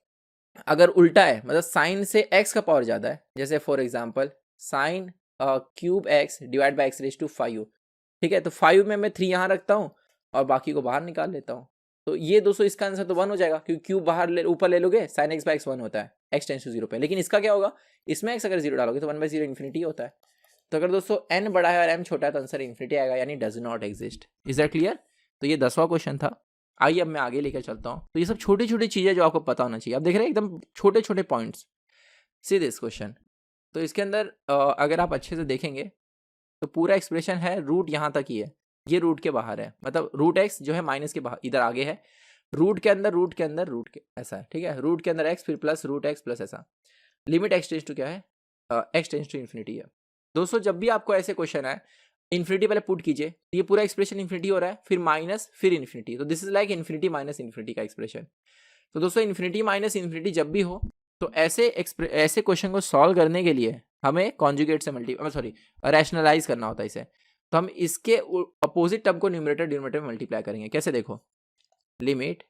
[SPEAKER 2] अगर उल्टा है, मतलब साइन से x का पावर ज्यादा है, जैसे for example sine cube x divide by x raise to 5, ठीक है। तो 5 में मैं 3 यहाँ रखता हूँ और बाकी को बाहर निकाल लेता हूँ, तो ये दोस्तों इसका आंसर तो 1 हो जाएगा, क्योंकि क्यूब बाहर ऊपर ले लोगे, साइन x बाय x 1 होता है, x टेंस टू 0 पे। लेकिन इसका क्या होगा, इसमें x अगर 0 डालोगे तो 1/0 इन्फिनिटी होता है। तो अगर दोस्तों n बड़ा है और m छोटा है तो आंसर इन्फिनिटी आएगा, यानी does not exist. Is that clear? तो ये 10वां क्वेश्चन था। आइए अब मैं आगे लेकर चलता हूँ। तो ये सब छोटी छोटी चीज़ें जो आपको पता होना चाहिए। आप देख रहे हैं एकदम छोटे छोटे पॉइंट्स। C this question. तो इसके अंदर अगर आप अच्छे से देखेंगे तो पूरा एक्सप्रेशन है रूट यहाँ तक ही है, ये रूट के बाहर है, मतलब रूट एक्स जो है माइनस के बाहर इधर आगे है, रूट के अंदर रूट के अंदर रूट के ऐसा है, ठीक है, रूट के अंदर एक्स फिर प्लस रूट एक्स प्लस ऐसा। लिमिट एक्स टेंस टू क्या है, एक्स टेंस टू इन्फिनिटी है। दोस्तों जब भी आपको ऐसे क्वेश्चन आए इन्फिनिटी पहले पुट कीजिए, तो ये पूरा एक्सप्रेशन इन्फिनिटी हो रहा है, फिर माइनस फिर इन्फिनिटी, तो this is like infinity minus infinity का एक्सप्रेशन। तो दोस्तों इन्फिनिटी माइनस इन्फिनिटी जब भी हो तो ऐसे क्वेश्चन को सॉल्व करने के लिए हमें कॉन्जुगेट से रैशनलाइज करना होता है इसे। तो हम इसके अपोजिट टर्म को न्यूमरेटर डिनोमिनेटर में मल्टीप्लाई करेंगे। कैसे, देखो, limit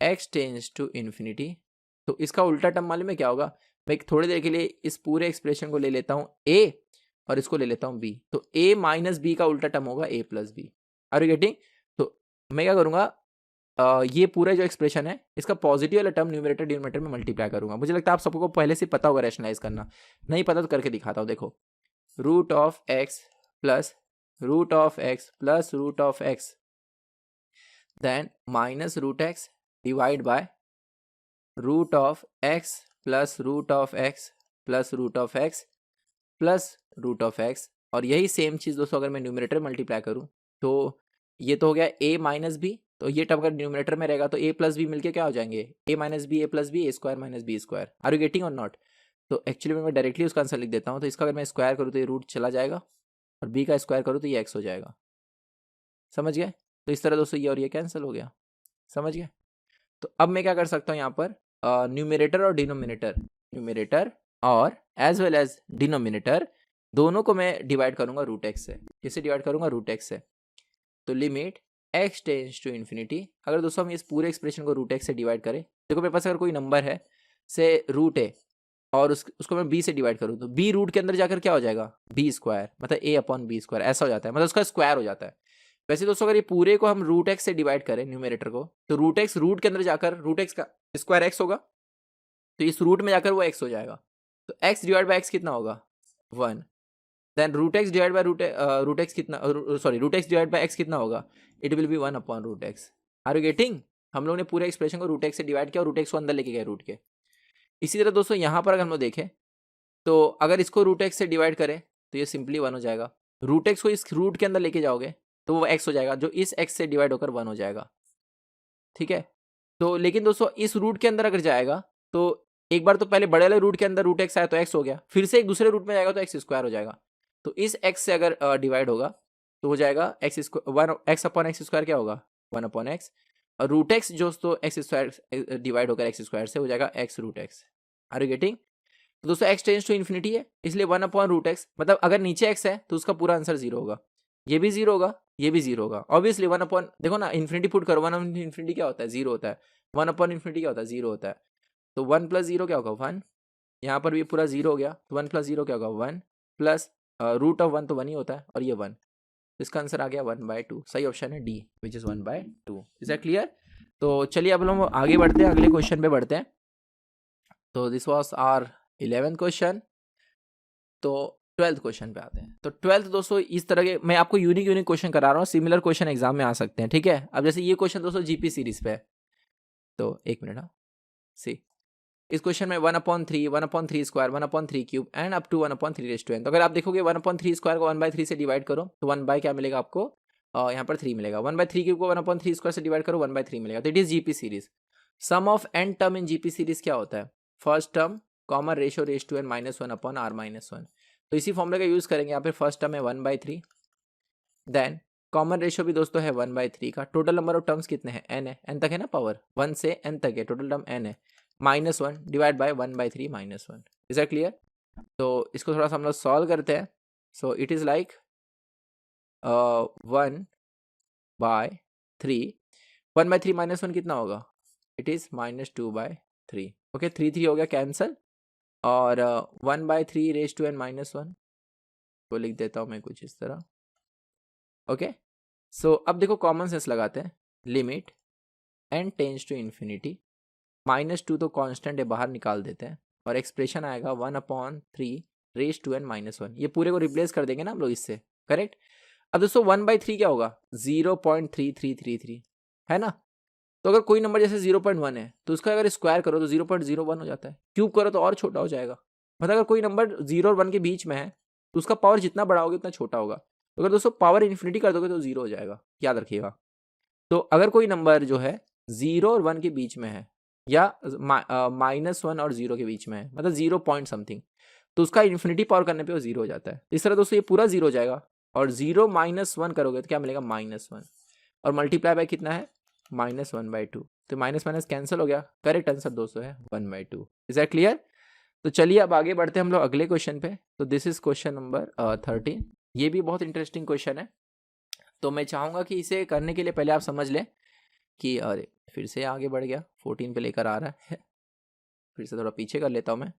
[SPEAKER 2] x tends to infinity, तो इसका उल्टा टर्म मालूम है क्या होगा। मैं थोड़ी देर के लिए इस पूरे एक्सप्रेशन को ले लेता हूँ a और इसको ले लेता हूँ b, तो a माइनस बी का उल्टा टर्म होगा a plus b. Are you getting? तो मैं क्या करूँगा, ये पूरा जो एक्सप्रेशन है इसका पॉजिटिव वाला टर्म न्यूमरेटर डिनोमिनेटर में मल्टीप्लाई करूंगा। मुझे लगता है आप सबको पहले से पता होगा रैशनलाइज करना, नहीं पता तो करके दिखाता हूँ। देखो, root of x plus root of x plus root of x then minus root x divide by root of x plus root of x plus root of x plus root of x. और यही same चीज़ दोस्तों अगर मैं numerator multiply करूँ तो ये तो हो गया a माइनस बी, तो ये टर्म अगर न्यूमरेटर में रहेगा तो a प्लस बी मिलके क्या हो जाएंगे, a minus b a plus b, a square minus b square. Are you getting और नॉट? तो एक्चुअली मैं डायरेक्टली उसका आंसर लिख देता हूँ। तो इसका अगर मैं स्क्वायर करूँ तो ये रूट चला जाएगा और b का स्क्वायर करूँ तो ये x हो जाएगा। समझ गए? तो इस तरह दोस्तों ये और ये कैंसिल हो गया। समझ गए? तो अब मैं क्या कर सकता हूँ यहाँ पर, न्यूमरेटर और डिनोमिनेटर, न्यूमरेटर और एज वेल एज डिनोमिनेटर दोनों को मैं डिवाइड करूंगा रूट एक्स से। किससे डिवाइड करूंगा? रूट एक्स से। तो limit x tends to infinity, अगर दोस्तों हम इस पूरे एक्सप्रेशन को रूट एक्स से डिवाइड करें, देखो मेरे पास अगर कोई नंबर है से रूट है और उसको मैं b से डिवाइड करूँ तो b रूट के अंदर जाकर क्या हो जाएगा, बी स्क्वायर, मतलब a अपॉन बी स्क्वायर ऐसा हो जाता है, मतलब उसका स्क्वायर हो जाता है। वैसे दोस्तों अगर ये पूरे को हम रूट एक्स से डिवाइड करें न्यूमरेटर को, तो रूट एक्स रूट के अंदर जाकर रूट एक्स का स्क्वायर एक्स होगा, तो इस रूट में जाकर वो एक्स हो जाएगा। तो एक्स डिवाइड बाय एक्स कितना होगा, 1। Then root x divide by root X कितना, sorry root x divide by X कितना होगा, it will be 1 upon root x. Are you getting? हम लोग ने पूरे एक्सप्रेशन को रूट एक्स से डिवाइड किया और रूट एक्स को अंदर लेके गए रूट के। इसी तरह दोस्तों यहाँ पर अगर हम लोग देखें तो अगर इसको रूट एक्स से डिवाइड करें तो ये सिंपली 1 हो जाएगा। रूट एक्स को इस रूट के अंदर लेके जाओगे तो वो एक्स हो जाएगा, जो इस एक्स से डिवाइड होकर 1 हो जाएगा। ठीक है? तो लेकिन दोस्तों इस रूट के अंदर अगर जाएगा तो एक बार तो पहले बड़े वाले रूट के अंदर रूट एक्स आया तो एक्स हो गया, फिर से एक दूसरे रूट में जाएगा तो एक्स स्क्वायर हो जाएगा। तो इस एक्स से अगर डिवाइड होगा तो हो जाएगा x square, 1 x upon x square क्या होगा, 1 अपॉन एक्स, और रूट एक्स जो तो एक्स स्क्वायर डिवाइड होकर एक्स स्क्वायर से हो जाएगा x root x. Are you getting? तो दोस्तों एक्स टेंस टू इन्फिनिटी है, इसलिए 1 अपॉन रूट एक्स, मतलब अगर नीचे एक्स है तो उसका पूरा आंसर 0 होगा, ये भी 0 होगा, ये भी 0 होगा। ऑब्वियसली 1 अपॉन, देखो ना इन्फिनिटी पुट करो, 1 अपॉन इन्फिनिटी क्या होता है, 0 होता है। 1 अपॉन इन्फिनिटी क्या होता है, 0 होता है। तो 1 प्लस 0 क्या होगा, 1। यहाँ पर भी पूरा 0 हो गया, तो 1 प्लस 0 क्या होगा, 1 प्लस रूट ऑफ 1 तो 1 ही होता है, और ये 1, इसका आंसर आ गया 1/2। सही ऑप्शन है D, which is 1/2। Is that clear? तो चलिए अब हम आगे बढ़ते हैं, अगले क्वेश्चन पे बढ़ते हैं। तो this was are 11th question. तो 12th क्वेश्चन पे आते हैं। तो 12th दोस्तों इस तरह के मैं आपको यूनिक क्वेश्चन करा रहा हूँ, सिमिलर क्वेश्चन एग्जाम में आ सकते हैं। ठीक है? अब जैसे ये क्वेश्चन दोस्तों जीपी सीरीज पे है, तो एक मिनट, हाँ सी, इस क्वेश्चन में 1/3, 1/3 square, 1/3 cube and up to 1/3n। तो अगर आप देखोगे 1/3 स्क्वायर को 1/3 से डिवाइड करो तो 1 बाय क्या मिलेगा आपको, यहाँ पर 3 मिलेगा। 1/3 क्यूब को 1/3 स्क्वायर से डिवाइड करो 1/3 मिलेगा। तो it is GP series. Sum of n term in GP series क्या होता है, first term common ratio raise to n -1 अपॉन r-1। तो इसी फॉर्मूले का यूज करेंगे। यहाँ पे फर्स्ट टर्म है 1/3, देन कॉमन रेशियो भी दोस्तों है 1/3 का। टोटल नंबर ऑफ टर्म्स कितने हैं, n है, n तक है ना, पावर 1 से n तक है, टोटल टर्म n है, -1 divide bye 1/3 -1। Is that clear? तो इसको थोड़ा सा हम लोग सॉल्व करते हैं। सो इट इज लाइक 1/3, 1/3 -1 कितना होगा, इट इज -2/3। ओके, 3 हो गया कैंसल, और 1/3 रेज टू n -1 को लिख देता हूँ मैं कुछ इस तरह। ओके, सो अब देखो कॉमन सेंस लगाते हैं। Limit n tends to infinity, -2 तो कांस्टेंट है, बाहर निकाल देते हैं, और एक्सप्रेशन आएगा 1/3 रेज टू n -1। ये पूरे को रिप्लेस कर देंगे ना हम लोग इससे, करेक्ट? अब दोस्तों 1/3 क्या होगा, 0.3333 है ना। तो अगर कोई नंबर जैसे 0.1 है तो उसका अगर स्क्वायर करो तो 0.01 हो जाता है, क्यूब करो तो और छोटा हो जाएगा। मतलब अगर कोई नंबर 0 और 1 के बीच में है तो उसका पावर जितना बड़ा होगा उतना छोटा होगा। तो अगर दोस्तों पावर इन्फिनिटी कर दोगे तो 0 हो जाएगा, याद रखिएगा। तो अगर कोई नंबर जो है 0 और 1 के बीच में है या -1 और 0 के बीच में है, मतलब 0 पॉइंट समथिंग, तो उसका इन्फिनिटी पावर करने पे वो 0 हो जाता है। इस तरह दोस्तों ये पूरा 0 हो जाएगा और 0 -1 करोगे तो क्या मिलेगा, -1, और मल्टीप्लाई बाय कितना है, -1/2। तो माइनस माइनस कैंसिल हो गया। करेक्ट आंसर दोस्तों है 1/2। Is that clear? तो चलिए अब आगे बढ़ते हैं हम लोग अगले क्वेश्चन पे। तो दिस इज क्वेश्चन नंबर 13। ये भी बहुत इंटरेस्टिंग क्वेश्चन है। तो मैं चाहूँगा कि इसे करने के लिए पहले आप समझ लें कि, अरे फिर से आगे बढ़ गया, 14 पे लेकर आ रहा है। फिर से थोड़ा पीछे कर लेता हूँ मैं।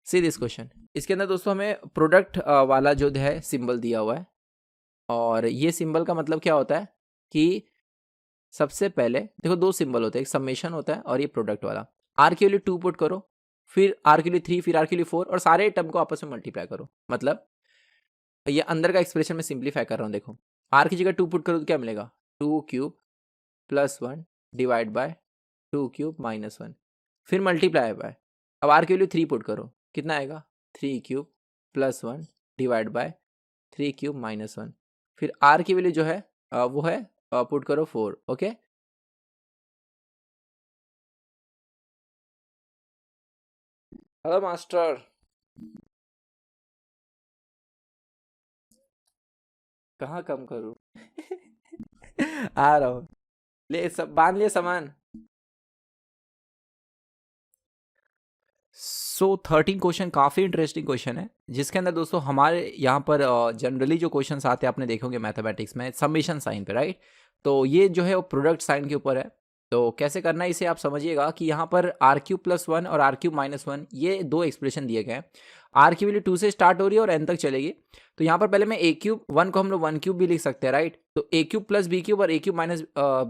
[SPEAKER 2] सी दिस क्वेश्चन। इसके अंदर दोस्तों हमें प्रोडक्ट वाला जो है सिंबल दिया हुआ है, और ये सिंबल का मतलब क्या होता है कि सबसे पहले देखो दो सिंबल होते हैं, एक समेशन होता है और ये प्रोडक्ट वाला। आर के लिए 2 पुट करो, फिर आर के लिए 3, फिर आर के लिए 4, और सारे टर्म को आपस में मल्टीप्लाई करो। मतलब ये अंदर का एक्सप्रेशन में सिंप्लीफाई कर रहा हूँ। देखो आर की जगह 2 पुट करो तो क्या मिलेगा, 2³ + 1 डिवाइड बाय 2³ - 1, फिर मल्टीप्लाई बाय। अब आर के लिए 3 पुट करो, कितना आएगा, 3³ + 1 डिवाइड बाय 3³ - 1, फिर आर की वैल्यू जो है वो है पुट करो 4। ओके, हेलो मास्टर, कहाँ कम करूँ आ रहा हूँ, ले सब बांध लिए सामान। सो 13 क्वेश्चन काफ़ी इंटरेस्टिंग क्वेश्चन है, जिसके अंदर दोस्तों हमारे यहाँ पर जनरली जो क्वेश्चन आते हैं आपने देखे होंगे मैथमेटिक्स में, समेशन साइन पे, राइट। तो ये जो है वो प्रोडक्ट साइन के ऊपर है। तो कैसे करना है इसे आप समझिएगा कि यहाँ पर r³ + 1 और r³ - 1 ये दो एक्सप्रेशन दिए गए हैं। r की वैल्यू 2 से स्टार्ट हो रही है और n तक चलेगी। तो यहाँ पर पहले मैं a³ 1 को हम लोग 1³ भी लिख सकते हैं, राइट। तो a³ + b³ और a³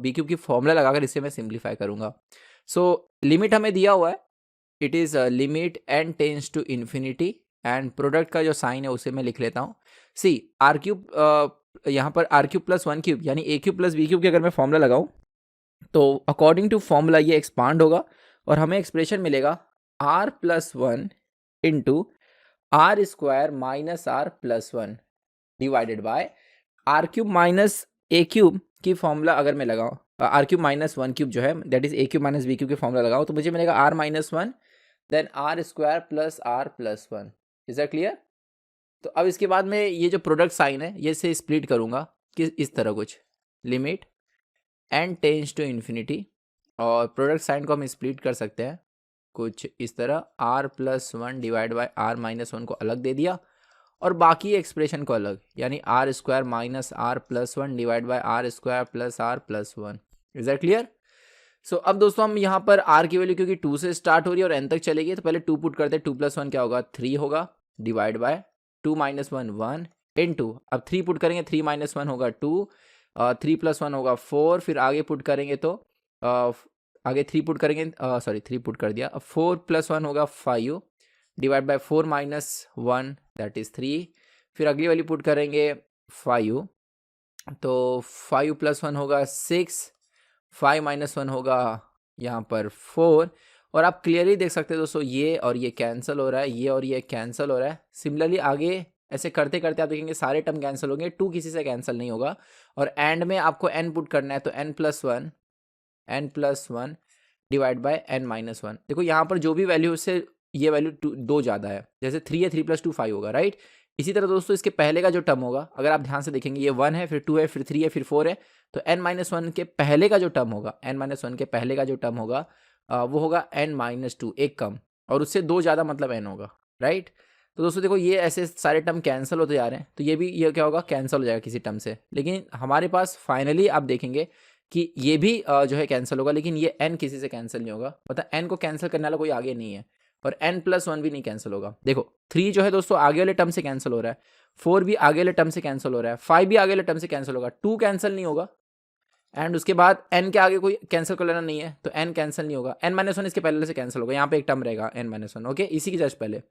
[SPEAKER 2] - b³ की फॉर्मूला लगाकर इसे मैं सिंप्लीफाई करूंगा। सो लिमिट हमें दिया हुआ है, it is limit n tends to infinity, and product का जो साइन है उसे मैं लिख लेता हूँ। सी r³ यहाँ पर r³ + 1³ यानी a³ + b³ की अगर मैं फॉर्मूला लगाऊँ तो अकॉर्डिंग टू फॉर्मूला ये एक्सपांड होगा और हमें एक्सप्रेशन मिलेगा r + 1 into r² - r + 1 divided by r³ - a³ की फॉर्मूला अगर मैं लगाऊँ, r³ - 1³ जो है दैट इज a³ - b³ की फॉर्मूला लगाऊँ तो मुझे मिलेगा r - 1 then r² + r + 1। Is that clear? तो अब इसके बाद में ये जो प्रोडक्ट साइन है ये से स्प्लिट करूंगा कि इस तरह कुछ, limit n tends to infinity, और प्रोडक्ट साइन को हम स्प्लिट कर सकते हैं कुछ इस तरह, r + 1 डिवाइड बाय r - 1 को अलग दे दिया और बाकी एक्सप्रेशन को अलग, यानी r² - r + 1 divide by r² + r + 1। Is that clear? So अब दोस्तों हम यहाँ पर r की वैल्यू क्योंकि 2 से स्टार्ट हो रही है और n तक चलेगी तो पहले 2 पुट करते हैं। 2 + 1 क्या होगा, 3 होगा, डिवाइड बाय 2 - 1 1 इनटू, अब 3 पुट करेंगे, 3 - 1 होगा 2, 3 + 1 होगा 4, फिर आगे पुट करेंगे तो आगे 3 पुट करेंगे, सॉरी 3 पुट कर दिया, अब 4 + 1 होगा 5 डिवाइड बाय 4 - 1 दैट इज 3, फिर अगली वाली पुट करेंगे 5, तो 5 + 1 होगा 6, 5 - 1 होगा यहाँ पर 4, और आप क्लियरली देख सकते हैं दोस्तों ये और ये कैंसिल हो रहा है, ये और ये कैंसिल हो रहा है। सिमिलरली आगे ऐसे करते करते आप देखेंगे सारे टर्म कैंसिल होंगे, 2 किसी से कैंसिल नहीं होगा, और एंड में आपको n पुट करना है तो n + 1 डिवाइड बाय n - 1। देखो यहाँ पर जो भी वैल्यू उससे ये वैल्यू 2 ज़्यादा है, जैसे 3 है, 3 + 2 5 होगा, राइट। इसी तरह दोस्तों इसके पहले का जो टर्म होगा, अगर आप ध्यान से देखेंगे ये 1 है, फिर 2 है, फिर 3 है, फिर 4 है, तो n - 1 के पहले का जो टर्म होगा, n - 1 के पहले का जो टर्म होगा वो होगा n - 2, एक कम, और उससे 2 ज़्यादा मतलब n होगा, राइट। तो दोस्तों देखो ये ऐसे सारे टर्म कैंसिल होते जा रहे हैं, तो ये क्या होगा, कैंसिल हो जाएगा किसी टर्म से, लेकिन हमारे पास फाइनली आप देखेंगे कि ये भी जो है कैंसिल होगा, लेकिन ये n किसी से कैंसिल नहीं होगा, मतलब n को कैंसिल करने वाला कोई आगे नहीं है, और n + 1 भी नहीं कैंसिल होगा। देखो 3 जो है दोस्तों आगे वाले टर्म से कैंसिल हो रहा है, 4 भी आगे वाले टर्म से कैंसिल हो रहा है, 5 भी आगे वाले टर्म से कैंसिल होगा, 2 कैंसिल नहीं होगा, एंड उसके बाद n के आगे कोई कैंसिल कर लेना नहीं है तो n कैंसिल नहीं होगा, n - 1 इसके पहले से कैंसिल होगा, यहाँ पे एक टर्म रहेगा n - 1, ओके, इसी के जस्ट पहले,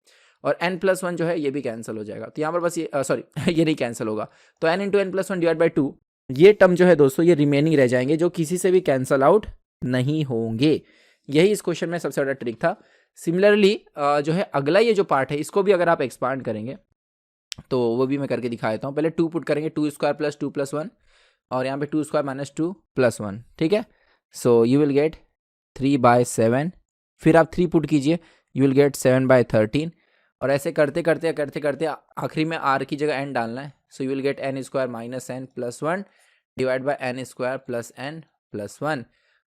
[SPEAKER 2] और n + 1 जो है ये भी कैंसिल हो जाएगा, तो यहाँ पर बस ये सॉरी ये नहीं कैंसिल होगा, तो n × n + 1 डिवाइड बाई 2 ये टर्म जो है दोस्तों ये रिमेनिंग रह जाएंगे, जो किसी से भी कैंसल आउट नहीं होंगे। यही इस क्वेश्चन में सबसे बड़ा ट्रिक था। सिमिलरली जो है अगला ये जो पार्ट है इसको भी अगर आप एक्सपांड करेंगे तो वो भी मैं करके दिखा देता हूँ। पहले 2 पुट करेंगे, 2 स्क्वायर प्लस 2 प्लस 1, और यहाँ पे 2 स्क्वायर माइनस 2 प्लस 1, ठीक है। सो यू विल गेट 3/7, फिर आप 3 पुट कीजिए, यू विल गेट 7/13, और ऐसे करते करते करते करते आखिरी में r की जगह n डालना है। सो you will gate n square minus n plus 1 divide by n square plus n plus 1।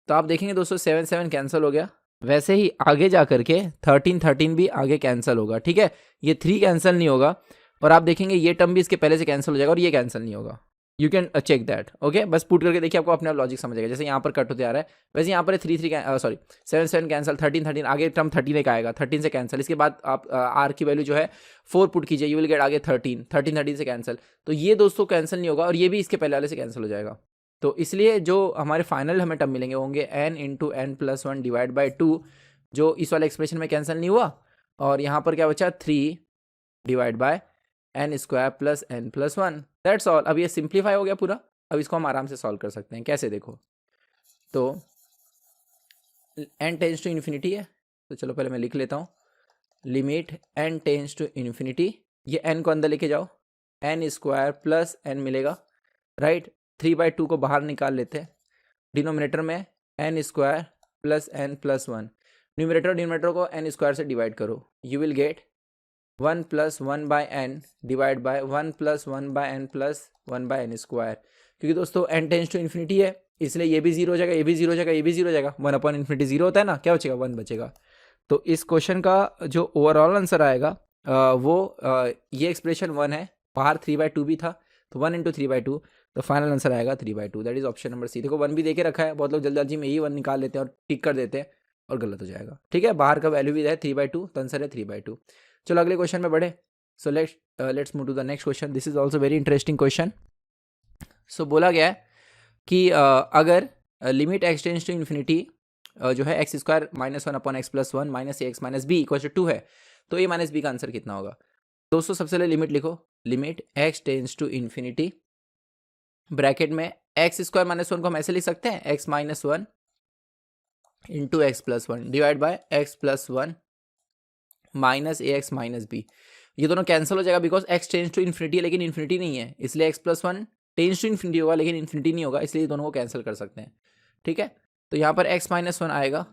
[SPEAKER 2] तो आप देखेंगे दोस्तों 7 7 कैंसिल हो गया। वैसे ही आगे जा करके 13 13 भी आगे कैंसिल होगा, ठीक है। ये 3 कैंसिल नहीं होगा, और आप देखेंगे ये टर्म भी इसके पहले से कैंसिल हो जाएगा और ये कैंसिल नहीं होगा। You can check that, okay. बस पुट करके देखिए, आपको अपने आप लॉजिक समझ आएगा। जैसे यहाँ पर कट होते आ रहा है, वैसे यहाँ पर 7 7 कैंसिल, 13 13 आगे टर्म 13 एक आएगा, 13 से कैंसिल। इसके बाद आप आर की वैल्यू जो है 4 पुट कीजिए, यू विल गेट आगे 13 13 से कैंसिल। तो ये दोस्तों कैंसिल नहीं होगा, और ये भी इसके पहले वाले से कैंसिल हो जाएगा। तो इसलिए जो हमारे फाइनल हमें टर्म मिलेंगे होंगे n into n plus 1 divide by 2, जो इस वाले एक्सप्रेशन में कैंसिल नहीं हुआ, और यहाँ पर क्या बचा 3 divide by n square plus n plus 1, that's all. अब ये सिंप्लीफाई हो गया पूरा। अब इसको हम आराम से सॉल्व कर सकते हैं। कैसे, देखो, तो n टेंस टू इन्फिनिटी है, तो चलो पहले मैं लिख लेता हूँ। Limit n tends to infinity, ये n को अंदर लेके जाओ, n स्क्वायर प्लस n मिलेगा, राइट। 3/2 को बाहर निकाल लेते हैं, डिनोमिनेटर में n square plus n plus 1, numerator को n स्क्वायर से डिवाइड करो, you will get 1 plus 1 by n divide by 1 plus 1 by n plus 1 by n square. क्योंकि दोस्तों n टेंस टू इन्फिनिटी है, इसलिए ये भी 0 हो जाएगा, ये भी 0 हो जाएगा, ये भी 0 हो जाएगा। 1/∞ 0 होता है ना, क्या बचेगा, 1 बचेगा। तो इस क्वेश्चन का जो ओवरऑल आंसर आएगा ये एक्सप्रेशन 1 है, बाहर 3/2 भी था, तो 1 इंटू 3/2, तो फाइनल आंसर आएगा 3/2। That is option number C. देखो 1 भी देके रखा है, बहुत लोग जल्दी में ही 1 निकाल लेते हैं और टिक कर देते हैं, और गलत हो जाएगा, ठीक है। बाहर का वैल्यू भी है 3/2, तो आंसर है 3/2। चलो अगले क्वेश्चन में बढ़े। So let's move to the next question. This is also very interesting question. So बोला गया है कि अगर limit x tends to infinity जो है X square minus 1 upon X plus 1 minus A x minus B equal to 2 है, तो A minus B का आंसर कितना होगा। दोस्तों सबसे पहले लिमिट लिखो, limit x tends to infinity, bracket में एक्स स्क्वायर माइनस 1 को हम ऐसे लिख सकते हैं, x minus 1 into x plus 1 divide by x plus 1 minus A x minus b. ये दोनों कैंसिल हो जाएगा, because x tends to infinity है लेकिन इन्फिनिटी नहीं है, इसलिए x plus 1 tends to infinity होगा लेकिन इन्फिनिटी नहीं होगा, इसलिए दोनों को कैंसिल कर सकते हैं, ठीक है। तो यहाँ पर एक्स माइनस 1 आएगा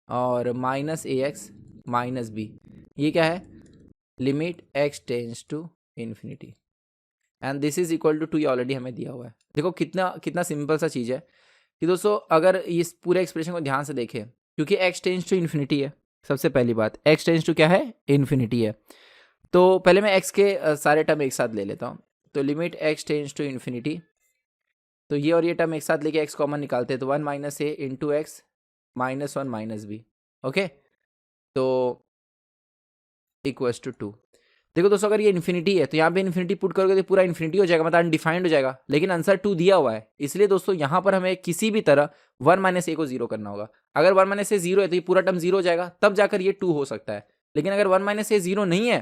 [SPEAKER 2] और माइनस ए एक्स माइनस बी, ये क्या है, limit x tends to infinity, and this is equal to 2, ये ऑलरेडी हमें दिया हुआ है। देखो कितना सिंपल सा चीज़ है कि दोस्तों अगर इस पूरे एक्सप्रेशन को ध्यान से देखें, क्योंकि एक्स टेंस टू इन्फिनिटी है, सबसे पहली बात एक्स टेंस टू क्या है, इन्फिनिटी है। तो पहले मैं एक्स के सारे टर्म एक साथ ले लेता हूँ। तो limit x tends to infinity, तो ये और ये टर्म एक साथ लेके एक्स कॉमन निकालते हैं, तो 1 minus A into X minus 1 minus B, okay, तो इक्वल्स टू 2। देखो दोस्तों अगर ये इन्फिनिटी है तो यहाँ पे इन्फिनिटी पुट करोगे तो पूरा इन्फिनिटी हो जाएगा, मतलब अनडिफाइंड हो जाएगा, लेकिन आंसर 2 दिया हुआ है, इसलिए दोस्तों यहाँ पर हमें किसी भी तरह 1 माइनस ए को 0 करना होगा। अगर 1 माइनस ए 0 है तो ये पूरा टर्म 0 हो जाएगा, तब जाकर ये 2 हो सकता है। लेकिन अगर 1 माइनस ए 0 नहीं है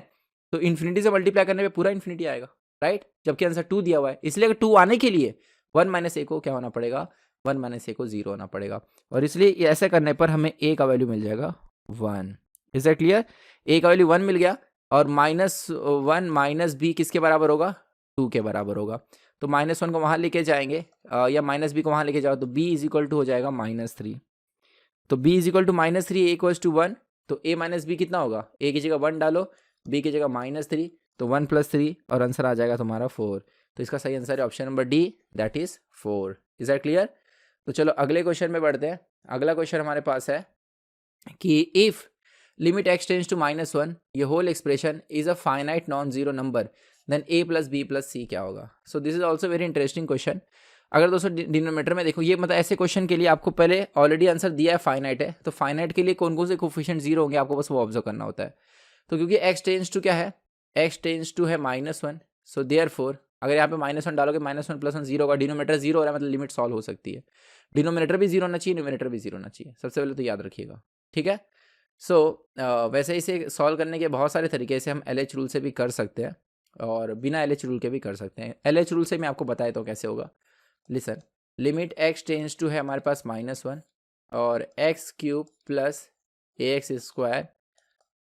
[SPEAKER 2] तो इन्फिनिटी से मल्टीप्लाई करने पर पूरा इन्फिनिटी आएगा, राइट, जबकि आंसर 2 दिया हुआ है। इसलिए अगर 2 आने के लिए 1 माइनस ए को क्या होना पड़ेगा, 1 माइनस ए को 0 होना पड़ेगा, और इसलिए ऐसे करने पर हमें ए का वैल्यू मिल जाएगा 1। इज दैट क्लियर, ए का वैल्यू 1 मिल गया, और -1 माइनस बी किसके बराबर होगा, 2 के बराबर होगा। तो -1 को वहाँ लेके जाएंगे या माइनस बी को वहाँ लेके जाओ, तो b इज इक्वल टू हो जाएगा -3। तो b is equal to -3, a equals to 1, तो a माइनस बी कितना होगा, a की जगह 1 डालो, b की जगह -3, तो 1 + 3, और आंसर आ जाएगा तुम्हारा 4। तो इसका सही आंसर है option number D, that is 4। Is that clear. तो चलो अगले क्वेश्चन में बढ़ते हैं। अगला क्वेश्चन हमारे पास है कि if limit x tends to -1, ये whole expression is a finite non zero number, then a + b + c क्या होगा। So this is also very interesting question. अगर दोस्तों डिनोमिनेटर में देखो, ये मतलब ऐसे क्वेश्चन के लिए आपको पहले ऑलरेडी आंसर दिया है, फाइनाइट है, तो फाइनाइट के लिए कौन कौन से कोफिशिएंट 0 होंगे आपको बस वो ऑब्जर्व करना होता है। तो क्योंकि एक्स टेंस टू क्या है, एक्स टेंस टू है -1, सो देयरफॉर अगर यहाँ पे -1 डालोगे, -1 + 1 0 होगा, डिनोमिनेटर 0 हो रहा है, मतलब लिमिट सॉल्व हो सकती है। डिनोमिनेटर भी 0 होना चाहिए, न्यूमिनेटर भी 0 होना चाहिए, सबसे पहले तो याद रखिएगा, ठीक है। सो वैसे इसे सॉल्व करने के बहुत सारे तरीके से हम LH रूल से भी कर सकते हैं और बिना LH रूल के भी कर सकते हैं। LH रूल से मैं आपको बता देता हूँ कैसे होगा। Listen, limit x tends to है हमारे पास -1 और x cube plus ax square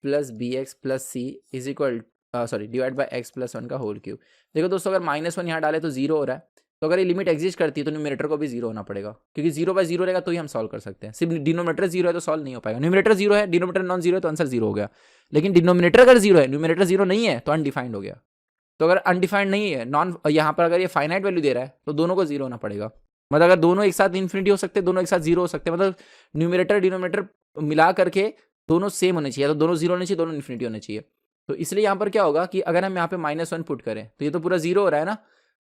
[SPEAKER 2] plus b x plus c is equal divide by x plus 1 का होल क्यूब। देखो दोस्तों, अगर -1 यहाँ डाले तो 0 हो रहा है, तो अगर ये लिमिट एग्जिस्ट करती है तो न्यूमरेटर को भी 0 होना पड़ेगा, क्योंकि 0/0 रहेगा तो ही हम सॉल्व कर सकते हैं। सिर्फ डिनोमिनेटर 0 है तो सॉल्व नहीं हो पाएगा। न्यूमरेटर 0 है, डिनोमिनेटर नॉन 0 है तो आंसर 0 हो गया, लेकिन डिनोमिनेटर अगर 0 है, न्यूमरेटर 0 नहीं है तो अनडिफाइंड हो गया। तो अगर अनडिफाइंड नहीं है, नॉन, यहाँ पर अगर ये फाइनाइट वैल्यू दे रहा है तो दोनों को 0 होना पड़ेगा। मतलब अगर दोनों एक साथ इन्फिनिटी हो सकते हैं, दोनों एक साथ 0 हो सकते हैं, मतलब न्यूमरेटर डिनोमिनेटर मिला करके दोनों सेम होने चाहिए, तो दोनों 0 होने चाहिए, दोनों इन्फिनिटी होने चाहिए। तो इसलिए यहाँ पर क्या होगा कि अगर हम यहाँ पे -1 पुट करें तो ये तो पूरा 0 हो रहा है ना,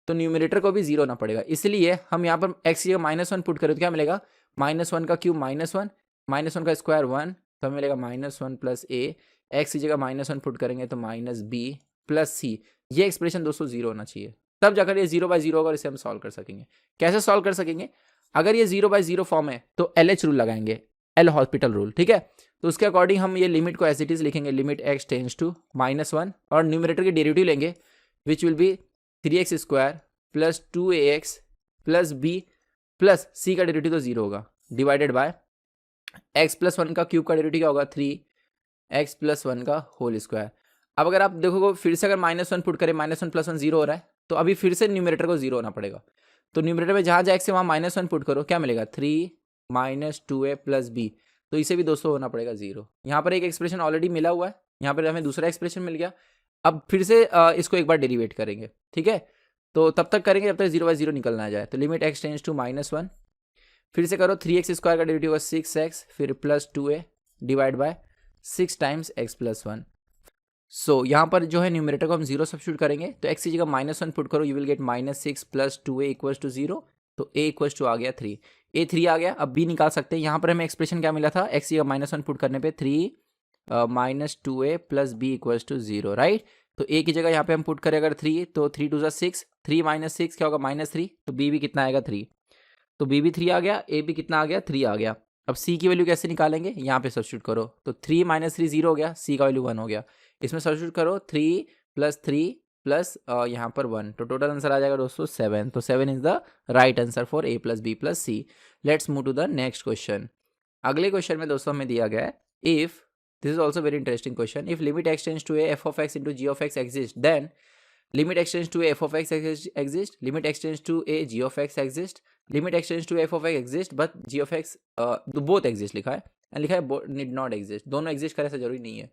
[SPEAKER 2] तो न्यूमरेटर को भी 0 होना पड़ेगा। इसलिए हम यहाँ पर x की जगह -1 पुट करें तो क्या मिलेगा, -1 का क्यूब -1, -1 का स्क्वायर 1, तो हमें मिलेगा -1 प्लस a। x की जगह -1 पुट करेंगे तो -b प्लस c। ये एक्सप्रेशन दोस्तों 0 होना चाहिए, तब जाकर ये 0/0 होगा और इसे हम सॉल्व कर सकेंगे। कैसे सॉल्व कर सकेंगे, अगर ये 0/0 फॉर्म है तो LH रूल लगाएंगे, एल हॉस्पिटल रूल, ठीक है। तो उसके अकॉर्डिंग हम ये लिमिट को एज इट इज लिखेंगे, लिमिट x टेंस टू -1 और न्यूमरेटर की डेरिवेटिव लेंगे which will be 3x square plus 2ax plus b plus c का डेरिवेटिव तो 0 होगा, डिवाइडेड बाय x प्लस 1 का क्यूब का डेरिवेटिव क्या होगा 3x प्लस 1 का होल स्क्वायर। अब अगर आप देखोगे फिर से अगर -1 पुट करें, -1 प्लस 1 0 हो रहा है, तो अभी फिर से न्यूमरेटर को 0 होना पड़ेगा। तो न्यूमरेटर में जहाँ जाए से वहाँ -1 पुट करो, क्या मिलेगा 3 - 2a प्लस b, तो इसे भी दोस्तों होना पड़ेगा 0। यहाँ पर एक एक्सप्रेशन ऑलरेडी मिला हुआ है, यहाँ पर हमें दूसरा एक्सप्रेशन मिल गया। अब फिर से इसको एक बार डेरिवेट करेंगे, ठीक है। तो तब तक करेंगे जब तक 0/0 निकलना आ जाए। तो लिमिट x टेंस टू -1, फिर से करो 3x स्क्वायर का डेरिवेटिव होगा 6x फिर plus 2a divide by 6 times x plus 1। सो यहाँ पर जो है न्यूमरेटर को हम 0 सब्स्टिट्यूट करेंगे, तो x की जगह -1 पुट करो, you will get -6 plus 2a equals to 0। तो a इक्वल्स टू आ गया 3, a 3 आ गया। अब b निकाल सकते हैं, यहाँ पर हमें एक्सप्रेशन क्या मिला था, x की जगह -1 पुट करने पे 3 - 2a plus b equals to 0, right. तो a की जगह यहाँ पे हम पुट करें अगर 3, तो 3 2 6, 3 - 6 क्या होगा -3, तो b भी कितना आएगा 3, तो b भी 3 आ गया, a भी कितना आ गया 3 आ गया। अब c की वैल्यू कैसे निकालेंगे, यहाँ पे सब्स्टिट्यूट करो, तो 3 - 3 0 हो गया, c का वैल्यू 1 हो गया। इसमें सब्स्टिट्यूट करो 3 + 3 प्लस यहाँ पर 1, तो टोटल आंसर आ जाएगा दोस्तों 7। तो 7 is the right answer for a + b + c। Let's move to the next question. अगले क्वेश्चन में दोस्तों हमें दिया गया है, if this is also very interesting question, if limit x tends to a f of x into g of x exist, then limit x tends to a f of x exist, limit x tends to a g of x exist, limit x tends to f of x exist but g of x both exist लिखा है, लिखा है need not exist, दोनों exist करे ऐसा जरूरी नहीं है।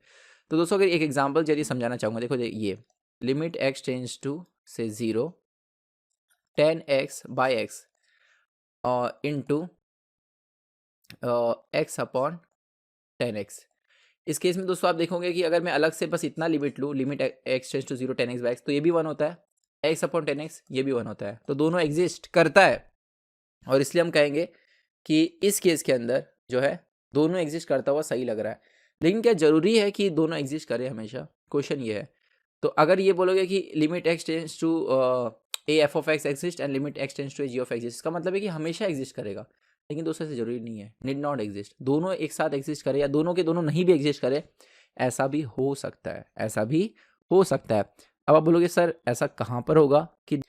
[SPEAKER 2] तो दोस्तों अगर एक एग्जांपल जरिए समझाना चाहूँगा, देखो ये लिमिट x टेंस टू से 0 10x by x into x upon 10x। इस केस में दोस्तों आप देखोगे कि अगर मैं अलग से बस इतना लिमिट लूँ, limit x tends to 0 10x by x, तो ये भी 1 होता है, x अपॉन 10x ये भी 1 होता है, तो दोनों एग्जिस्ट करता है। और इसलिए हम कहेंगे कि इस केस के अंदर जो है दोनों एग्जिस्ट करता हुआ सही लग रहा है। लेकिन क्या ज़रूरी है कि दोनों एग्जिस्ट करें हमेशा, क्वेश्चन ये है। तो अगर ये बोलोगे कि limit x tends to a f of x exist and limit x tends to a g of x exist, इसका मतलब है कि हमेशा एग्जिस्ट करेगा। लेकिन दोस्तों ऐसे जरूरी नहीं है, नीड नॉट एग्जिस्ट, दोनों एक साथ एग्जिस्ट करे या दोनों के दोनों नहीं भी एग्जिस्ट करे, ऐसा भी हो सकता है, ऐसा भी हो सकता है। अब आप बोलोगे सर ऐसा कहाँ पर होगा कि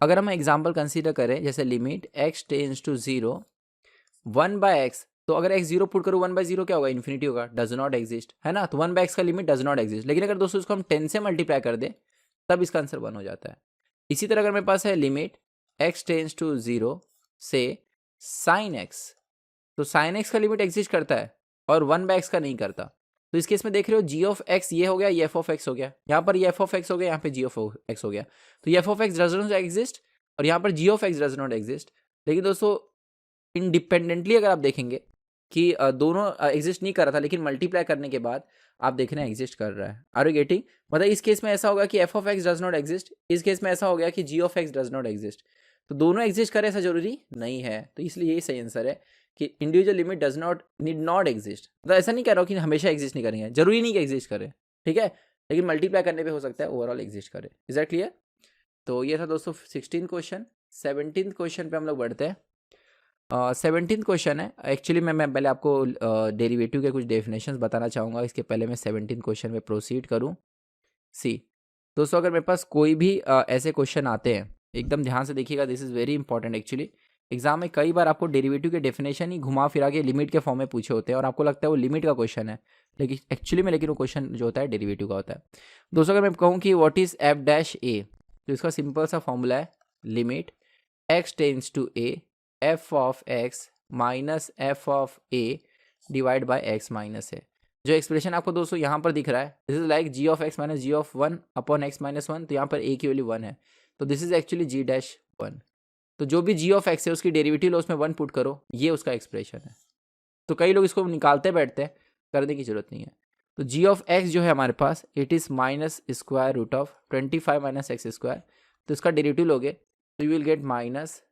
[SPEAKER 2] अगर हम एग्जांपल कंसीडर करें, जैसे limit x tends to 0 1/x, तो अगर x 0 पुट करूँ 1/0 क्या होगा, इन्फिनिटी होगा, डज नॉट एग्जिस्ट, है ना। तो 1/x का लिमिट डज नॉट एग्जिस्ट, लेकिन अगर दोस्तों इसको हम 10 से मल्टीप्लाई कर दें तब इसका आंसर 1 हो जाता है। इसी तरह अगर मेरे पास है लिमिट x टेंस टू 0 से sin x, तो sin x का लिमिट एग्जिस्ट करता है और 1/x का नहीं करता। तो इस केस में देख रहे हो g ऑफ x ये हो गया, ये f ऑफ x हो गया, यहाँ पर ये f ऑफ x हो गया, यहाँ पे g ऑफ x हो गया। तो ये f of x does not exist और यहाँ पर g of x does not exist. लेकिन दोस्तों इंडिपेंडेंटली अगर आप देखेंगे कि दोनों एग्जिस्ट नहीं कर रहा था, लेकिन मल्टीप्लाई करने के बाद आप देख रहे हैं एग्जिस्ट कर रहा है। आर यू गेटिंग, मतलब इस केस में ऐसा होगा कि f of x does not exist, इस केस में ऐसा हो गया कि g of x does not exist. तो दोनों एग्जिस्ट करे ऐसा जरूरी नहीं है, तो इसलिए यही सही आंसर है कि individual limit does not need not exist. तो ऐसा नहीं कह रहा हूँ कि हमेशा एग्जिस्ट नहीं करेंगे, जरूरी नहीं कि एग्जिस्ट करे, ठीक है, लेकिन मल्टीप्लाई करने पे हो सकता है ओवरऑल एग्जिस्ट करे। Is that clear. तो ये था दोस्तों 16 क्वेश्चन। 17 क्वेश्चन पे हम लोग बढ़ते हैं। 17 क्वेश्चन है, एक्चुअली मैं पहले आपको डेरिवेटिव के कुछ डेफिनेशंस बताना चाहूँगा, इसके पहले मैं 17 क्वेश्चन में प्रोसीड करूँ। सी दोस्तों, अगर मेरे पास कोई भी ऐसे क्वेश्चन आते हैं एकदम ध्यान से देखिएगा, this is very important actually. Exam में कई बार आपको डेरिवेटिव के डेफिनेशन ही घुमा फिरा के लिमिट के फॉर्म में पूछे होते हैं और आपको लगता है वो लिमिट का क्वेश्चन है, लेकिन एक्चुअली में वो क्वेश्चन जो होता है डेरिवेटिव का होता है। दोस्तों अगर मैं कहूँ कि what is F dash A, तो इसका सिंपल सा फॉर्मूला है limit x tends to A F of X minus F of A divide by X minus A. जो एक्सप्रेशन आपको दोस्तों यहाँ पर दिख रहा है, this is like G of X minus G of one upon X minus one, तो यहाँ पर ए की वैल्यू वन है, तो this is actually G dash one. तो जो भी जी ऑफ एक्स है उसकी डेरिवेटिव लो, उसमें वन पुट करो, ये उसका एक्सप्रेशन है। तो कई लोग इसको निकालते बैठते हैं, करने की जरूरत नहीं है। तो जी ऑफ एक्स जो है हमारे पास it is minus square root of 25 minus X square, तो इसका डेरिवेटिव लोगे तो you will get minus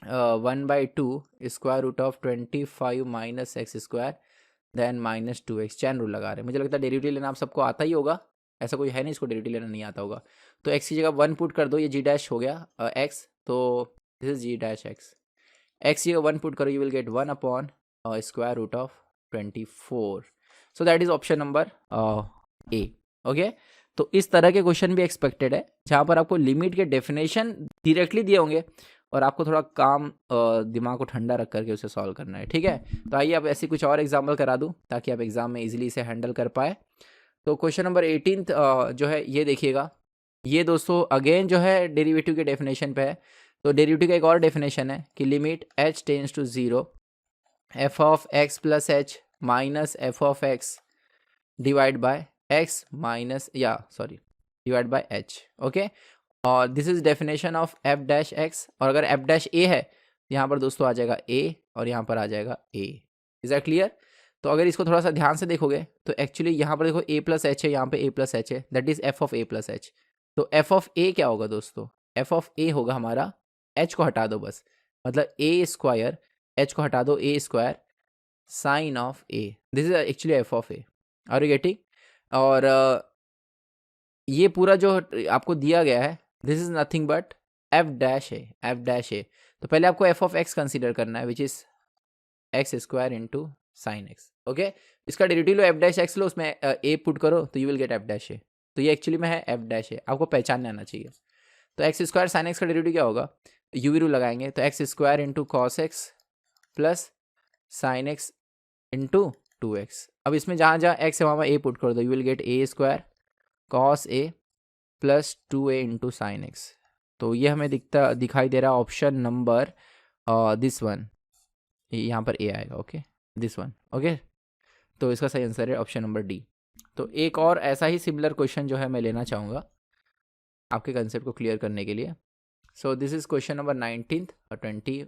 [SPEAKER 2] 1/2 square root of 25 minus X square then minus 2x। Chain rule लगा रहे हैं, मुझे लगता है डेरिवेटिव लेना आप सबको आता ही होगा, ऐसा कोई है नहीं इसको डेरिवेटिव लेना नहीं आता होगा। तो x की जगह 1 पुट कर दो, ये जी डैश हो गया x, तो this is g dash x। x की जगह 1 पुट करो, you will get 1 upon square root of 24। So that is option number A. Okay, तो इस तरह के क्वेश्चन भी एक्सपेक्टेड है जहाँ पर आपको लिमिट के डेफिनेशन डायरेक्टली दिए होंगे और आपको थोड़ा काम दिमाग को ठंडा रख करके उसे सॉल्व करना है। ठीक है, तो आइए अब ऐसी कुछ और एग्जाम्पल करा दूं ताकि आप एग्जाम में इजीली इसे हैंडल कर पाए। तो क्वेश्चन नंबर 18 जो है ये देखिएगा, ये दोस्तों अगेन जो है डेरिवेटिव के डेफिनेशन पे है। तो डेरिवेटिव का एक और डेफिनेशन है कि limit h tends to 0 F of x plus H minus F of X divide by X minus divide by H. Okay, और this is definition of F dash X, और अगर एफ डैश ए है यहाँ पर दोस्तों आ जाएगा ए और यहाँ पर आ जाएगा ए। Is that clear? तो अगर इसको थोड़ा सा ध्यान से देखोगे तो एक्चुअली यहाँ पर देखो ए प्लस एच है, यहाँ पे ए प्लस एच है, that is F of A plus H. तो एफ ऑफ ए क्या होगा दोस्तों? एफ ऑफ ए होगा हमारा, एच को हटा दो बस, मतलब ए स्क्वायर, एच को हटा दो, A square sine of A, this is actually F of A. Are you getting? और ये पूरा जो आपको दिया गया है this is nothing but F dash A, F dash A. तो पहले आपको एफ ऑफ एक्स कंसिडर करना है which is x square into sine X. Okay, इसका डेरिवेटिव लो एफ डैश एक्स लो, उसमें ए पुट करो तो you will get F dash A. तो ये एक्चुअली में है एफ डैश ए, आपको पहचानने आना चाहिए। तो एक्स स्क्वायर साइन एक्स का डेरिवेटिव क्या होगा? यू वी रूल लगाएंगे, तो x square into cos x plus sine x into 2x। अब इसमें जहाँ जहाँ एक्स है वहाँ ए पुट कर दो, you will gate A square cos A plus 2a into sine x. तो ये हमें दिखाई दे रहा है ऑप्शन नंबर दिस वन, यहाँ पर ए आएगा। Okay, this one. ओके, तो इसका सही आंसर है ऑप्शन नंबर डी। तो एक और ऐसा ही सिमिलर क्वेश्चन जो है मैं लेना चाहूँगा आपके कंसेप्ट को क्लियर करने के लिए। सो दिस इज क्वेश्चन नंबर 19 और 20,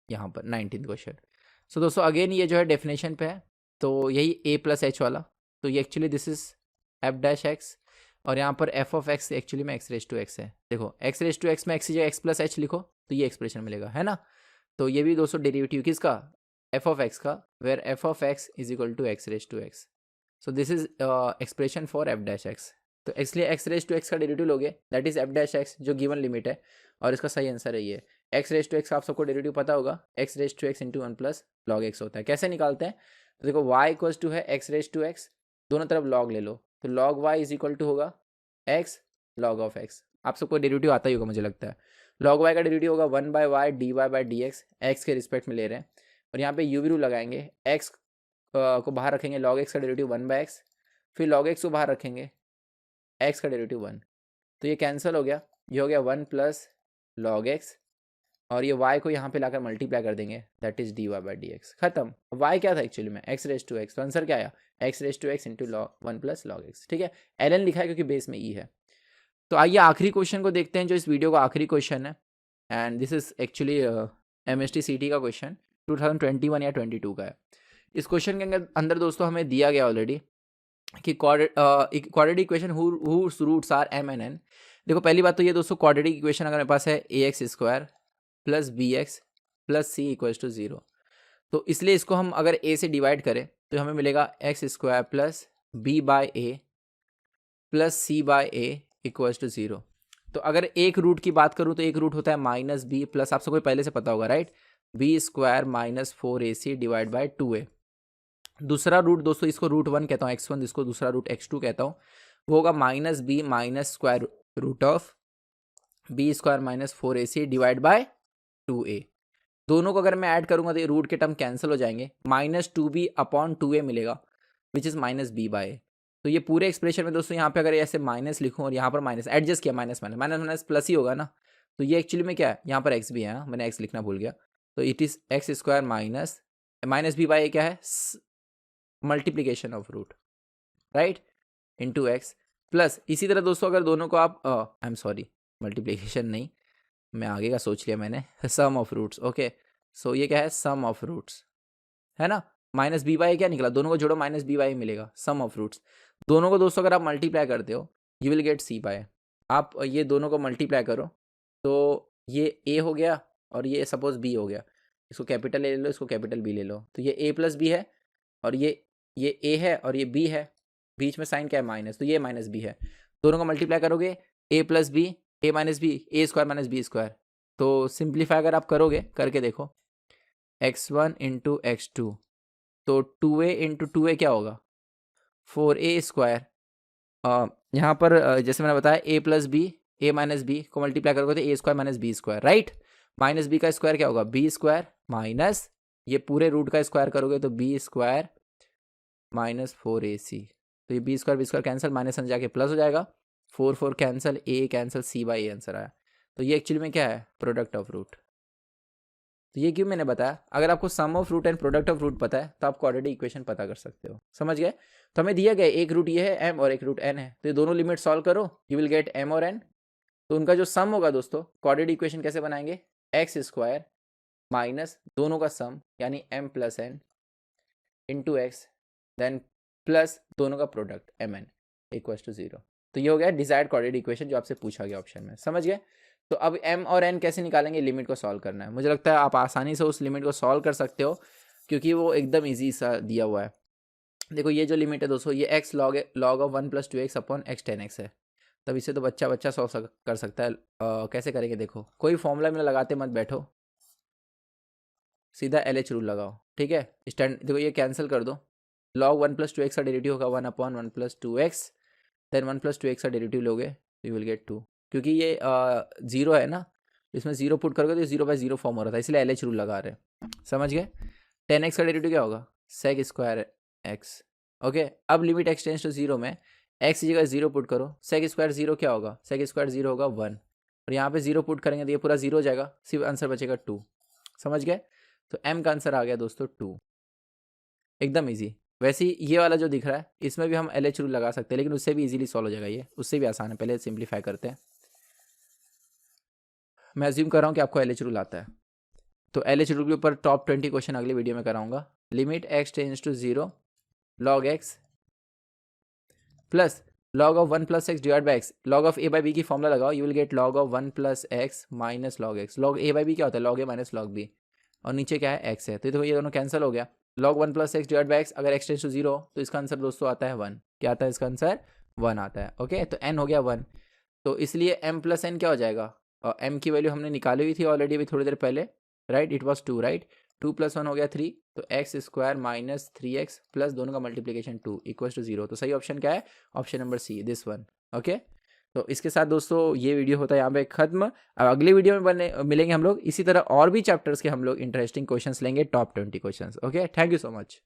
[SPEAKER 2] यहाँ पर 19 क्वेश्चन। सो दोस्तों अगेन ये जो है डेफिनेशन पे है, तो यही ए प्लस एच वाला, तो ये actually this is f dash X, और यहाँ पर एफ ऑफ एक्स एक्चुअली में एक्स रेज टू एक्स है। देखो एक्स रेज टू एक्स में एक्स की जगह एक्स प्लस एच लिखो तो ये एक्सप्रेशन मिलेगा, है ना? तो ये भी दोस्तों डेरिवेटिव किसका? एफ ऑफ एक्स का, where f of x is equal to x raise to x. So this is expression for f dash x. तो इसलिए एक्स रेज टू एक्स का डेरिवेटिव लोगे that is f dash x, जो given limit है, और इसका सही answer है ये एक्स रेज टू एक्स। आप सबको डेरिवेटिव पता होगा, x raise to x into 1 plus log x होता है। कैसे निकालते हैं? तो देखो y इक्वल्स टू है एक्स रेज टू एक्स, दोनों तरफ लॉग ले लो, तो log y is equal to होगा एक्स लॉग ऑफ एक्स। आप सबको डेरिवेटिव आता ही होगा मुझे लगता है। लॉग y का डेरिवेटिव होगा 1/y dy by d x के रिस्पेक्ट में ले रहे हैं, और यहाँ पे यू वी रूल लगाएंगे, x को बाहर रखेंगे, लॉग x का डेरिवेटिव 1/x, फिर लॉग x को बाहर रखेंगे, x का डेरिवेटिव 1, तो ये कैंसिल हो गया, ये हो गया 1 प्लस लॉग x, और ये y को यहाँ पे लाकर मल्टीप्लाई कर देंगे, that is dy by d x. खत्म। y क्या था एक्चुअली में? x रेज टू एक्स, तो आंसर क्या आया? x raise to x into 1 plus log x. ठीक है, ln लिखा है क्योंकि बेस में e है। तो आइए आखिरी क्वेश्चन को देखते हैं, जो इस वीडियो का आखिरी क्वेश्चन है, and this is actually MST का क्वेश्चन 2021 या 22 का है। इस क्वेश्चन के अंदर दोस्तों हमें दिया गया ऑलरेडी कि quadratic equation whose roots are m and n। देखो पहली बात तो ये दोस्तों, क्वाड्रेटिक इक्वेशन अगर मेरे पास है ax square plus b x plus c equals to 0, तो इसलिए इसको हम अगर a से डिवाइड करें तो हमें मिलेगा x square plus b by a plus c by a equals to 0। तो अगर एक रूट की बात करूँ तो एक रूट होता है माइनस बी प्लस, आप सबको पहले से पता होगा right, b square minus 4ac divide by 2a। दूसरा रूट दोस्तों, इसको रूट 1 कहता हूँ x1, इसको दूसरा रूट x2 कहता हूँ, वो होगा minus b minus square root of b square minus 4ac divide by 2a। दोनों को अगर मैं ऐड करूंगा तो ये रूट के टर्म कैंसिल हो जाएंगे, -2b अपॉन 2a मिलेगा विच इज -b/a। तो ये पूरे एक्सप्रेशन में दोस्तों यहाँ पे अगर ऐसे माइनस लिखूं और यहाँ पर माइनस एडजस्ट किया, minus minus minus minus plus ही होगा ना, तो ये एक्चुअली में क्या है, यहाँ पर x भी है, मैंने x लिखना भूल गया, तो it is x square minus b/a क्या है, multiplication of root, right, into x plus. इसी तरह दोस्तों अगर दोनों को आप आई एम सॉरी मल्टीप्लीकेशन नहीं, मैं आगे का सोच लिया मैंने, सम ऑफ रूट्स। ओके, सो ये क्या है, सम ऑफ रूट्स है ना, -b/a क्या निकला, दोनों को जोड़ो -b/a मिलेगा, सम ऑफ रूट्स। दोनों को दोस्तों अगर आप मल्टीप्लाई करते हो यू विल गेट c/a। आप ये दोनों को मल्टीप्लाई करो तो ये a हो गया और ये सपोज b हो गया, इसको कैपिटल ले लो, इसको कैपिटल b ले लो, तो ये a प्लस b है और ये a है और ये b है, बीच में साइन क्या है, माइनस, तो ये -b है। दोनों को मल्टीप्लाई करोगे a plus b, a minus b, a square minus b square, तो सिंप्लीफाई अगर आप करोगे, करके देखो, x1 इंटू x2, तो 2a इंटू 2a क्या होगा, 4a स्क्वायर। यहाँ पर जैसे मैंने बताया a plus b, a minus b को मल्टीप्लाई करोगे तो a square minus b square, right, minus B का स्क्वायर क्या होगा, b स्क्वायर माइनस ये पूरे रूट का स्क्वायर करोगे तो b स्क्वायर माइनस 4ac, तो ये b स्क्वायर कैंसिल, माइनस में जाके प्लस हो जाएगा, 4 4 cancel, a cancel, c/a answer आया। तो ये एक्चुअली में क्या है, प्रोडक्ट ऑफ रूट। तो ये क्यों मैंने बताया, अगर आपको sum of root and product of root पता है तो आप क्वाड्रेटिक इक्वेशन पता कर सकते हो, समझ गए। तो हमें दिया गया एक रूट ये है m और एक रूट n है, तो ये दोनों लिमिट सॉल्व करो, यू विल गेट m और n। तो उनका जो सम होगा दोस्तों, क्वाड्रेटिक इक्वेशन कैसे बनाएंगे, एक्स स्क्वायर माइनस दोनों का सम यानी m plus n into x, then plus दोनों का प्रोडक्ट mn इक्वल्स टू 0। तो ये हो गया डिजायर्ड क्वाड्रेटिक इक्वेशन जो आपसे पूछा गया ऑप्शन में, समझ गए। तो अब m और n कैसे निकालेंगे, लिमिट को सॉल्व करना है। मुझे लगता है आप आसानी से उस लिमिट को सॉल्व कर सकते हो क्योंकि वो एकदम इजी सा दिया हुआ है। देखो ये जो लिमिट है दोस्तों, ये x log of 1 + 2x upon x 10x है, तब इसे तो बच्चा सॉल्व कर सकता है। कैसे करेंगे, देखो कोई फॉर्मूला में लगाते मत बैठो, सीधा LH रूल लगाओ, ठीक है। देखो ये कैंसिल कर दो, log 1 + 2x का डेरिवेटिव होगा 1 अपॉन 1 + 2x, देन 1 + 2x का डेरिवेटिव लोगे यू विल गेट 2, क्योंकि ये 0 है ना, इसमें 0 पुट करोगे तो 0/0 फॉर्म हो रहा था, इसलिए LH रूल लगा रहे हैं, समझ गए। 10x का डेरिवेटिव क्या होगा, sec स्क्वायर x। ओके, अब लिमिट x टेंड्स टू 0 में x की जगह 0 पुट करो, sec स्क्वायर 0 क्या होगा, sec स्क्वायर 0 होगा 1, और यहाँ पे 0 पुट करेंगे तो ये पूरा 0 हो जाएगा, सिर्फ आंसर बचेगा 2, समझ गए। तो m का आंसर आ गया दोस्तों 2, एकदम ईजी। वैसे ही ये वाला जो दिख रहा है इसमें भी हम LH रूल लगा सकते हैं, लेकिन उससे भी इजीली सॉल्व हो जाएगा, ये उससे भी आसान है। पहले सिंप्लीफाई करते हैं, मैं अज्यूम कर रहा हूँ कि आपको LH रूल आता है, तो LH रूल के ऊपर टॉप 20 क्वेश्चन अगली वीडियो में कराऊंगा। Limit x tends to 0 log x plus log of 1 + x divide by x, log of a/b की फॉर्मूला लगाओ, you will get log of 1 + x minus log x। log a/b क्या होता है, log a minus log b, और नीचे क्या है x है, तो देखो ये दोनों कैंसिल हो गया। log 1 + x divide by x, अगर x टेंड्स टू 0 तो इसका आंसर दोस्तों आता है 1, क्या आता है इसका आंसर 1 आता है। ओके, तो n हो गया 1, तो इसलिए m + n क्या हो जाएगा, और m की वैल्यू हमने निकाली हुई थी ऑलरेडी अभी थोड़ी देर पहले, राइट, इट वॉज 2, राइट, 2 + 1 हो गया 3, तो x square minus 3x plus दोनों का मल्टीप्लीकेशन 2 इक्वल्स टू 0। तो सही ऑप्शन क्या है, option number c, this one. Okay, तो इसके साथ दोस्तों ये वीडियो होता है यहाँ पे खत्म। अब अगली वीडियो में मिलेंगे हम लोग, इसी तरह और भी चैप्टर्स के हम लोग इंटरेस्टिंग क्वेश्चंस लेंगे, top 20 questions. Okay, thank you so much.